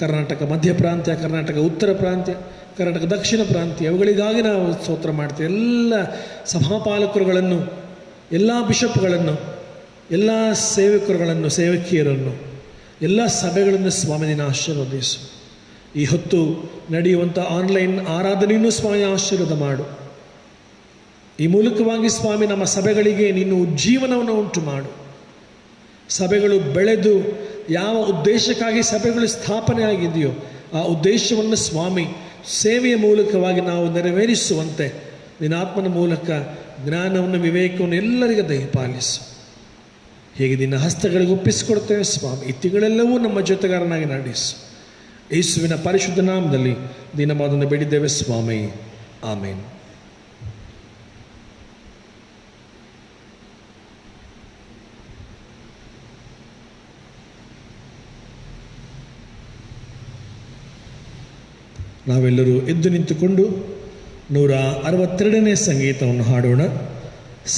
ಕರ್ನಾಟಕ ಮಧ್ಯ ಪ್ರಾಂತ್ಯ, ಕರ್ನಾಟಕ ಉತ್ತರ ಪ್ರಾಂತ್ಯ, ಕರ್ನಾಟಕ ದಕ್ಷಿಣ ಪ್ರಾಂತ್ಯ, ಅವುಗಳಿಗಾಗಿ ನಾವು ಸ್ತೋತ್ರ ಮಾಡ್ತೇವೆ. ಎಲ್ಲ ಸಭಾಪಾಲಕರುಗಳನ್ನು, ಎಲ್ಲ ಬಿಷಪ್ಗಳನ್ನು, ಎಲ್ಲ ಸೇವಕರುಗಳನ್ನು, ಸೇವಕಿಯರನ್ನು, ಎಲ್ಲ ಸಭೆಗಳನ್ನು ಸ್ವಾಮಿ ನೀನು ಆಶೀರ್ವದಿಸು. ಈ ಹೊತ್ತು ನಡೆಯುವಂಥ ಆನ್ಲೈನ್ ಆರಾಧನೆಯನ್ನು ಸ್ವಾಮಿ ಆಶೀರ್ವಾದ ಮಾಡು. ಈ ಮೂಲಕವಾಗಿ ಸ್ವಾಮಿ ನಮ್ಮ ಸಭೆಗಳಿಗೆ ನೀನು ಜೀವನವನ್ನು ಉಂಟು ಮಾಡು. ಸಭೆಗಳು ಬೆಳೆದು ಯಾವ ಉದ್ದೇಶಕ್ಕಾಗಿ ಸಭೆಗಳು ಸ್ಥಾಪನೆ ಆಗಿದೆಯೋ ಆ ಉದ್ದೇಶವನ್ನು ಸ್ವಾಮಿ ಸೇವೆಯ ಮೂಲಕವಾಗಿ ನಾವು ನೆರವೇರಿಸುವಂತೆ ನಿನ್ನ ಆತ್ಮನ ಮೂಲಕ ಜ್ಞಾನವನ್ನು, ವಿವೇಕವನ್ನು ಎಲ್ಲರಿಗೂ ದಯಪಾಲಿಸು. ಹೇಗೆ ನಿನ್ನ ಹಸ್ತಗಳಿಗೆ ಒಪ್ಪಿಸಿಕೊಡ್ತೇವೆ ಸ್ವಾಮಿ. ಇತ್ತಿಗಳೆಲ್ಲವೂ ನಮ್ಮ ಜೊತೆಗಾರನಾಗಿ ನಡೆಸು. ಯೇಸುವಿನ ಪರಿಶುದ್ಧ ನಾಮದಲ್ಲಿ ದಿನಮಾದನ್ನು ಬೇಡಿದ್ದೇವೆ ಸ್ವಾಮಿ. ಆಮೇನ್. ನಾವೆಲ್ಲರೂ ಎದ್ದು ನಿಂತುಕೊಂಡು 162ನೇ ಸಂಗೀತವನ್ನು ಹಾಡೋಣ.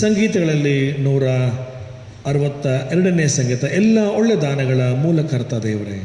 ಸಂಗೀತಗಳಲ್ಲಿ 162ನೇ ಸಂಗೀತ, ಎಲ್ಲ ಒಳ್ಳೆ ದಾನಗಳ ಮೂಲಕರ್ತ ದೇವರೇ.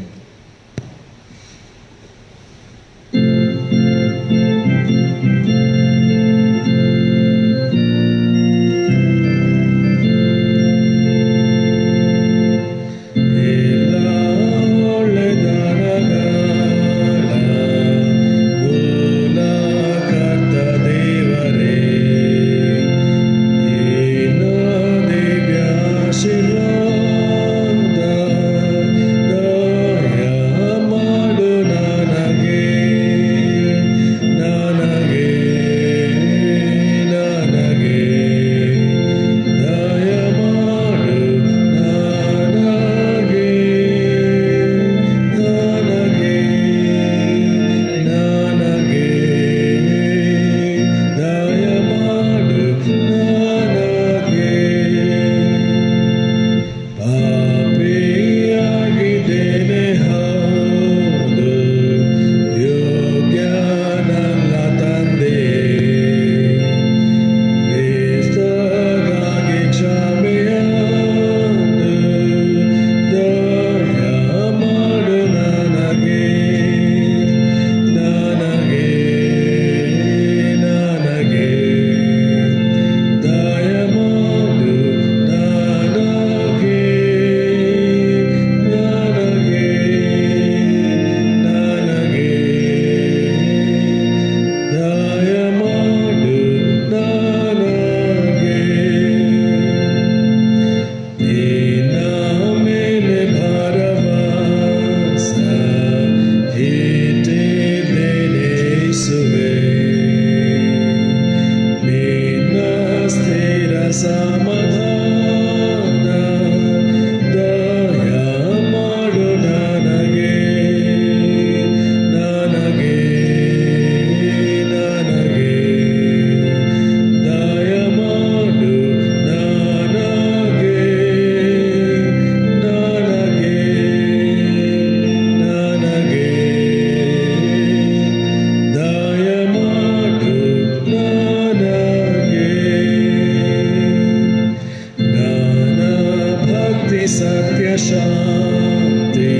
ಸತ್ಯ ಶಾಂತಿ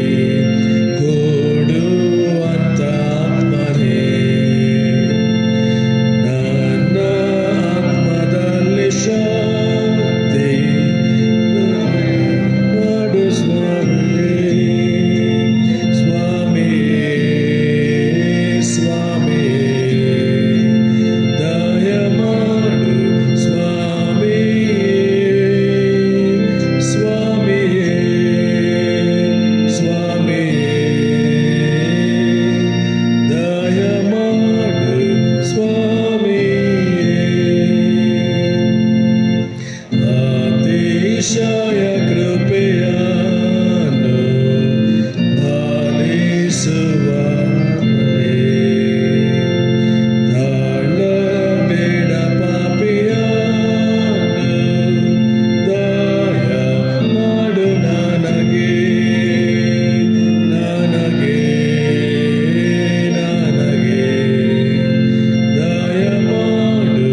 ಕೊಡುವಂತ ಆತ್ಮನೇ, ನನ್ನ ಆತ್ಮದಲ್ಲಿ ಶಾಂತಿ ಮಾಡು ಸ್ವಾಮಿಯೇ, ಸ್ವಾಮಿಯೇ, ಸ್ವಾಮಿಯೇ, ದಯ ಮಾಡು ಸ್ವಾಮಿಯೇ, ಸ್ವಾಮಿಯೇ, ಸ್ವಾಮಿಯೇ, ದಯ ಮಾಡು ಸ್ವಾಮಿಯೇ. ಅತಿಶಯ ಕೃಪೆಯನ್ನು ಪಾಲಿಸುವವನೇ, ತಾಳಬೇಡ ಪಾಪಿಯನ್ನು, ದಯ ಮಾಡು ನನಗೆ, ನನಗೆ, ನನಗೆ, ದಯ ಮಾಡು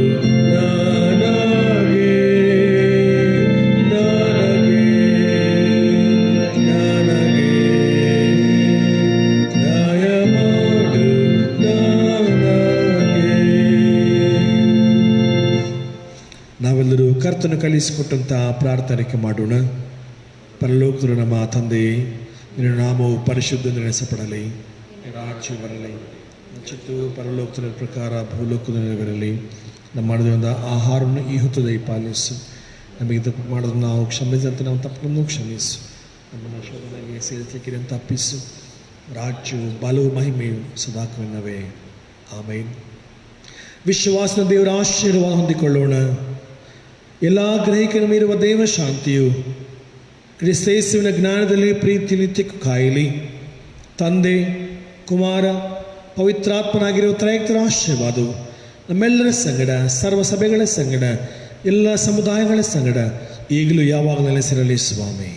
ನನಗೆ, ನನಗೆ, ನನಗೆ, ದಯ ಮಾಡು ನನಗೆ. ನಾವೆಲ್ಲರೂ ಕರ್ತನು ಕಲಿಸಿಕೊಟ್ಟಂತಹ ಪ್ರಾರ್ಥನೆಗೆ ಮಾಡೋಣ. ಪರಲೋಕದ ನಮ್ಮ ತಂದೆಯೇ, ನಿನ್ನ ನಾಮವು ಪರಿಶುದ್ಧನೆನಿಸಪಡಲಿ, ನಿನ್ನ ರಾಜ್ಯವು ಬರಲಿ, ನಿನ್ನ ಚಿತ್ತವು ಪರಲೋಕದ ಪ್ರಕಾರ ಭೂಲೋಕದಲ್ಲಿರಲಿ. ನಮ್ಮ ಮಾಡಿದ ಆಹಾರವನ್ನು ಈ ಹೊತ್ತು ದಯಪಾಲಿಸು. ನಮಗೆ ತಪ್ಪು ಮಾಡೋದನ್ನು ನಾವು ಕ್ಷಮಿಸಿದಂತೆ ನಾವು ತಪ್ಪನ್ನು ಕ್ಷಮಿಸು. ನಮ್ಮನ್ನು ಶೋಧನೆಗೆ ಸೇರಿಸಿಕೆ ತಪ್ಪಿಸು. ರಾಜ್ಯವು ಬಲವು ಮಹಿಮೆಯು ಸದಾಕವನ್ನವೇ. ಆಮೇನ್. ವಿಶ್ವಾಸದ ದೇವರ ಆಶೀರ್ವಾದ ಹೊಂದಿಕೊಳ್ಳೋಣ. ಎಲ್ಲ ಗ್ರಹಿಕೆಯನ್ನು ಮೀರುವ ದೇವ ಶಾಂತಿಯು ಕ್ರಿಸ್ತೇಸುವಿನ ಜ್ಞಾನದಲ್ಲಿ ಪ್ರೀತಿ ನಿತ್ಯಕ್ಕೂ ಕಾಯಲಿ. ತಂದೆ, ಕುಮಾರ, ಪವಿತ್ರಾತ್ಮನಾಗಿರುವ ತ್ರೈಕ್ತರ ಆಶೀರ್ವಾದವು ನಮ್ಮೆಲ್ಲರ ಸಂಗಡ, ಸರ್ವ ಸಭೆಗಳ ಸಂಗಡ, ಎಲ್ಲ ಸಮುದಾಯಗಳ ಸಂಗಡ ಈಗಲೂ ಯಾವಾಗಲೂ ನೆಲೆಸಿರಲಿ ಸ್ವಾಮಿ.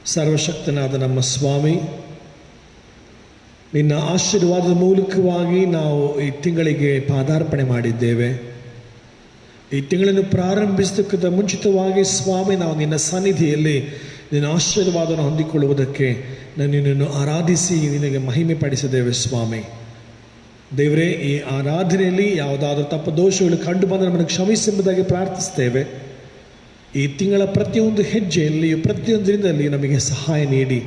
ಸರ್ವಶಕ್ತನಾದ ನಮ್ಮ ಸ್ವಾಮಿ, ನಿನ್ನ ಆಶೀರ್ವಾದದ ಮೂಲಕವಾಗಿ ನಾವು ಈ ತಿಂಗಳಿಗೆ ಪಾದಾರ್ಪಣೆ ಮಾಡಿದ್ದೇವೆ. ಈ ತಿಂಗಳನ್ನು ಪ್ರಾರಂಭಿಸೋದಕ್ಕಿಂತ ಮುಂಚಿತವಾಗಿ ಸ್ವಾಮಿ, ನಾವು ನಿನ್ನ ಸನ್ನಿಧಿಯಲ್ಲಿ ನಿನ್ನ ಆಶೀರ್ವಾದವನ್ನು ಹೊಂದಿಕೊಳ್ಳುವುದಕ್ಕೆ ನಿನ್ನನ್ನು ಆರಾಧಿಸಿ ನಿನಗೆ ಮಹಿಮೆ ಪಡಿಸಿದ್ದೇವೆ ಸ್ವಾಮಿ. ದೇವರೇ, ಈ ಆರಾಧನೆಯಲ್ಲಿ ಯಾವುದಾದ್ರೂ ತಪ್ಪು ದೋಷಗಳು ಕಂಡು ಬಂದರೆ ನಮ್ಮನ್ನು ಕ್ಷಮಿಸೆಂಬುದಾಗಿ ಪ್ರಾರ್ಥಿಸ್ತೇವೆ. ಈ ತಿಂಗಳ ಪ್ರತಿಯೊಂದು ಹೆಜ್ಜೆಯಲ್ಲಿಯೂ ಪ್ರತಿಯೊಂದು ದಿನದಲ್ಲಿ ನಮಗೆ ಸಹಾಯ ನೀಡಿ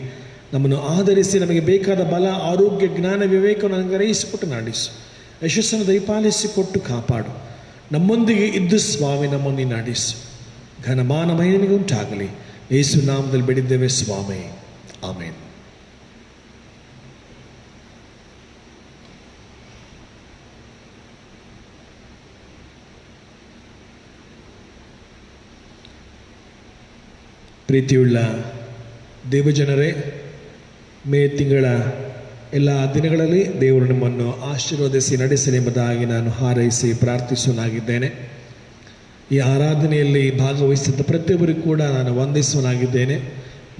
ನಮ್ಮನ್ನು ಆಧರಿಸಿ ನಮಗೆ ಬೇಕಾದ ಬಲ, ಆರೋಗ್ಯ, ಜ್ಞಾನ, ವಿವೇಕವನ್ನು ಅನುಗ್ರಹಿಸಿಕೊಟ್ಟು ನಾಡಿಸು. ಯಶಸ್ಸನ್ನು ದಯಪಾಲಿಸಿಕೊಟ್ಟು ಕಾಪಾಡು. ನಮ್ಮೊಂದಿಗೆ ಇದ್ದು ಸ್ವಾಮಿ ನಮ್ಮೊಂದಿಗೆ ನಾಡಿಸು. ಘನಮಾನ ಮಹಿಮೆಗೆ ಉಂಟಾಗಲಿ. ಯೇಸು ನಾಮದಲ್ಲಿ ಬೇಡಿದ್ದೇವೆ ಸ್ವಾಮಿ. ಆಮೇನ್. ಪ್ರೀತಿಯುಳ್ಳ ದೇವಜನರೇ, ಮೇ ತಿಂಗಳ ಎಲ್ಲ ದಿನಗಳಲ್ಲಿ ದೇವರು ನಿಮ್ಮನ್ನು ಆಶೀರ್ವದಿಸಿ ನಡೆಸಲೆಂಬುದಾಗಿ ನಾನು ಹಾರೈಸಿ ಪ್ರಾರ್ಥಿಸುವನಾಗಿದ್ದೇನೆ. ಈ ಆರಾಧನೆಯಲ್ಲಿ ಭಾಗವಹಿಸಿದ ಪ್ರತಿಯೊಬ್ಬರಿಗೂ ಕೂಡ ನಾನು ವಂದಿಸುವನಾಗಿದ್ದೇನೆ.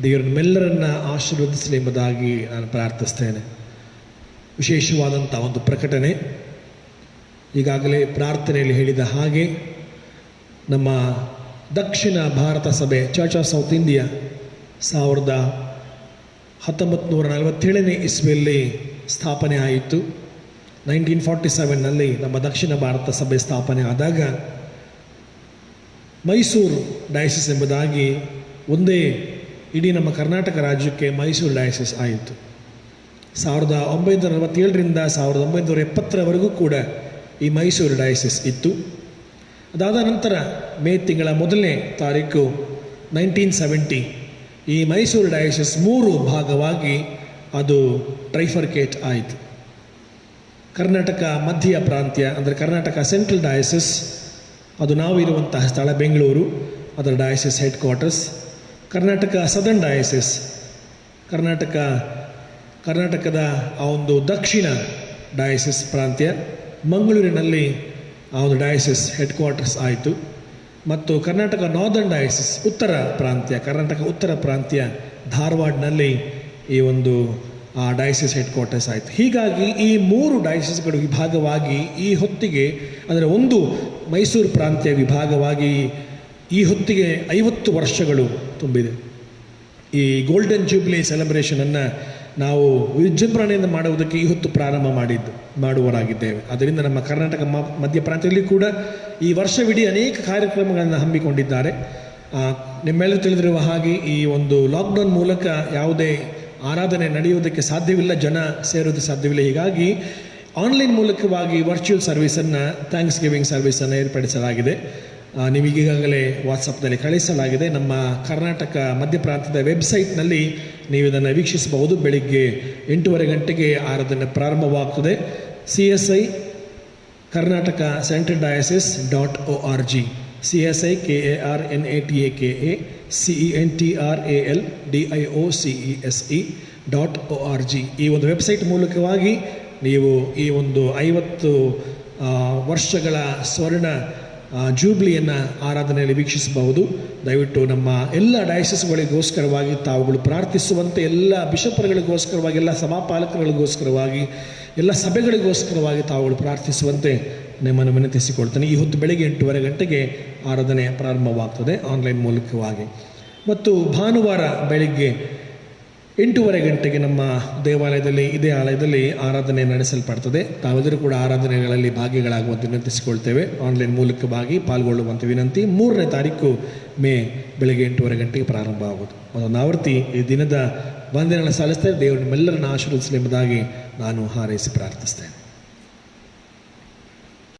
ದೇವರು ನಿಮ್ಮೆಲ್ಲರನ್ನ ಆಶೀರ್ವದಿಸಲಿ ಎಂಬುದಾಗಿ ನಾನು ಪ್ರಾರ್ಥಿಸ್ತೇನೆ. ವಿಶೇಷವಾದಂಥ ಒಂದು ಪ್ರಕಟಣೆ, ಈಗಾಗಲೇ ಪ್ರಾರ್ಥನೆಯಲ್ಲಿ ಹೇಳಿದ ಹಾಗೆ ನಮ್ಮ ದಕ್ಷಿಣ ಭಾರತ ಸಭೆ ಚರ್ಚ್ ಆಫ್ ಸೌತ್ ಇಂಡಿಯಾ 1947ನೇ ಇಸ್ವಿಯಲ್ಲಿ ಸ್ಥಾಪನೆ ಆಯಿತು. 1947ನಲ್ಲಿ ನಮ್ಮ ದಕ್ಷಿಣ ಭಾರತ ಸಭೆ ಸ್ಥಾಪನೆ ಆದಾಗ ಮೈಸೂರು ಡಯಾಸಿಸ್ ಎಂಬುದಾಗಿ ಒಂದೇ ಇಡೀ ನಮ್ಮ ಕರ್ನಾಟಕ ರಾಜ್ಯಕ್ಕೆ ಮೈಸೂರು ಡಯಾಸಿಸ್ ಆಯಿತು. 1947ರಿಂದ 1970ರವರೆಗೂ ಕೂಡ ಈ ಮೈಸೂರು ಡಯಾಸಿಸ್ ಇತ್ತು. ಅದಾದ ನಂತರ ಮೇ ತಿಂಗಳ 1ನೇ ತಾರೀಕು 1970 ಈ ಮೈಸೂರು ಡಯಾಸಿಸ್ 3 ಭಾಗವಾಗಿ ಅದು ಟ್ರೈಫರ್ಕೇಟ್ ಆಯಿತು. ಕರ್ನಾಟಕ ಮಧ್ಯ ಪ್ರಾಂತ್ಯ ಅಂದರೆ ಕರ್ನಾಟಕ ಸೆಂಟ್ರಲ್ ಡಯಾಸಿಸ್, ಅದು ನಾವು ಇರುವಂತಹ ಸ್ಥಳ ಬೆಂಗಳೂರು, ಅದರ diocese head quarters. Karnataka southern diocese, ಕರ್ನಾಟಕದ ಆ ಒಂದು ದಕ್ಷಿಣ ಡಯಾಸಿಸ್ ಪ್ರಾಂತ್ಯ ಮಂಗಳೂರಿನಲ್ಲಿ ಆ ಒಂದು ಡಯಾಸಿಸ್ ಹೆಡ್ ಕ್ವಾರ್ಟರ್ಸ್ ಆಯಿತು. ಮತ್ತು ಕರ್ನಾಟಕ ನಾರ್ದರ್ನ್ ಡಯಾಸಿಸ್ ಕರ್ನಾಟಕ ಉತ್ತರ ಪ್ರಾಂತ್ಯ ಧಾರವಾಡನಲ್ಲಿ ಈ ಒಂದು ಡಯಾಸಿಸ್ ಹೆಡ್ ಕ್ವಾರ್ಟರ್ಸ್ ಆಯಿತು. ಹೀಗಾಗಿ ಈ 3 ಡಯಾಸಿಸ್ಗಳು ವಿಭಾಗವಾಗಿ ಈ ಹೊತ್ತಿಗೆ, ಅಂದರೆ ಒಂದು ಮೈಸೂರು ಪ್ರಾಂತ್ಯ ವಿಭಾಗವಾಗಿ ಈ ಹೊತ್ತಿಗೆ 50 ವರ್ಷಗಳು ತುಂಬಿದೆ. ಈ ಗೋಲ್ಡನ್ ಜೂಬ್ಲಿ ಸೆಲೆಬ್ರೇಷನನ್ನು ನಾವು ವಿಜೃಂಭಣೆಯಿಂದ ಮಾಡುವುದಕ್ಕೆ ಈ ಹೊತ್ತು ಪ್ರಾರಂಭ ಮಾಡುವರಾಗಿದ್ದೇವೆ. ಅದರಿಂದ ನಮ್ಮ ಕರ್ನಾಟಕ ಮಧ್ಯ ಪ್ರಾಂತ್ಯದಲ್ಲಿ ಕೂಡ ಈ ವರ್ಷವಿಡೀ ಅನೇಕ ಕಾರ್ಯಕ್ರಮಗಳನ್ನು ಹಮ್ಮಿಕೊಂಡಿದ್ದಾರೆ. ನಿಮ್ಮೆಲ್ಲರೂ ತಿಳಿದಿರುವ ಹಾಗೆ ಈ ಒಂದು ಲಾಕ್ಡೌನ್ ಮೂಲಕ ಯಾವುದೇ ಆರಾಧನೆ ನಡೆಯುವುದಕ್ಕೆ ಸಾಧ್ಯವಿಲ್ಲ, ಜನ ಸೇರೋದು ಸಾಧ್ಯವಿಲ್ಲ. ಹೀಗಾಗಿ ಆನ್ಲೈನ್ ಮೂಲಕವಾಗಿ ವರ್ಚುವಲ್ ಸರ್ವಿಸನ್ನು, ಥ್ಯಾಂಕ್ಸ್ ಗಿವಿಂಗ್ ಸರ್ವಿಸನ್ನು ಏರ್ಪಡಿಸಲಾಗಿದೆ. ನಿಮಗೀಗಾಗಲೇ ವಾಟ್ಸಪ್ನಲ್ಲಿ ಕಳಿಸಲಾಗಿದೆ. ನಮ್ಮ ಕರ್ನಾಟಕ ಮಧ್ಯ ಪ್ರಾಂತ್ಯದ ವೆಬ್ಸೈಟ್ನಲ್ಲಿ ನೀವು ಇದನ್ನು ವೀಕ್ಷಿಸಬಹುದು. ಬೆಳಿಗ್ಗೆ 8:30 ಗಂಟೆಗೆ ಆರಾಧನೆ ಪ್ರಾರಂಭವಾಗ್ತದೆ. CSI Karnataka central diocese .org, CSI KARNATACENTRALDIOCESE.org ಈ ಒಂದು ವೆಬ್ಸೈಟ್ ಮೂಲಕವಾಗಿ ನೀವು ಈ ಒಂದು 50 ವರ್ಷಗಳ ಸ್ವರ್ಣ ಜೂಬ್ಲಿಯನ್ನು ಆರಾಧನೆಯಲ್ಲಿ ವೀಕ್ಷಿಸಬಹುದು. ದಯವಿಟ್ಟು ನಮ್ಮ ಎಲ್ಲ ಡಯಾಸಿಸ್ಗಳಿಗೋಸ್ಕರವಾಗಿ ತಾವುಗಳು ಪ್ರಾರ್ಥಿಸುವಂತೆ, ಎಲ್ಲ ಬಿಷಪ್ಗಳಿಗೋಸ್ಕರವಾಗಿ, ಎಲ್ಲ ಸಭಾಪಾಲಕರಿಗೋಸ್ಕರವಾಗಿ, ಎಲ್ಲ ಸಭೆಗಳಿಗೋಸ್ಕರವಾಗಿ ತಾವುಗಳು ಪ್ರಾರ್ಥಿಸುವಂತೆ ನಿಮ್ಮನ್ನು ವಿನಂತಿಸಿಕೊಳ್ತೇನೆ. ಈ ಹೊತ್ತು ಬೆಳಗ್ಗೆ 8:30 ಗಂಟೆಗೆ ಆರಾಧನೆ ಪ್ರಾರಂಭವಾಗ್ತದೆ ಆನ್ಲೈನ್ ಮೂಲಕವಾಗಿ. ಮತ್ತು ಭಾನುವಾರ ಬೆಳಿಗ್ಗೆ 8:30 ಗಂಟೆಗೆ ನಮ್ಮ ಇದೇ ಆಲಯದಲ್ಲಿ ಆರಾಧನೆ ನಡೆಸಲ್ಪಡ್ತದೆ. ತಾವೆಲ್ಲರೂ ಕೂಡ ಆರಾಧನೆಗಳಲ್ಲಿ ಭಾಗಿಗಳಾಗುವಂತೆ ವಿನಂತಿಸಿಕೊಳ್ತೇವೆ. ಆನ್ಲೈನ್ ಮೂಲಕವಾಗಿ ಪಾಲ್ಗೊಳ್ಳುವಂತೆ ವಿನಂತಿ. 3ನೇ ತಾರೀಕು ಮೇ ಬೆಳಗ್ಗೆ 8:30 ಗಂಟೆಗೆ ಪ್ರಾರಂಭ ಆಗುವುದು. ಅದೊಂದು ಆವೃತ್ತಿ ಈ ದಿನದ ವಂದನೆಗಳನ್ನು ಸಲ್ಲಿಸ್ತೇವೆ. ದೇವರು ನಿಮ್ಮೆಲ್ಲರನ್ನು ಆಶೀರ್ವದಿಸಲಿ ಎಂಬುದಾಗಿ ನಾನು ಹಾರೈಸಿ ಪ್ರಾರ್ಥಿಸ್ತೇನೆ.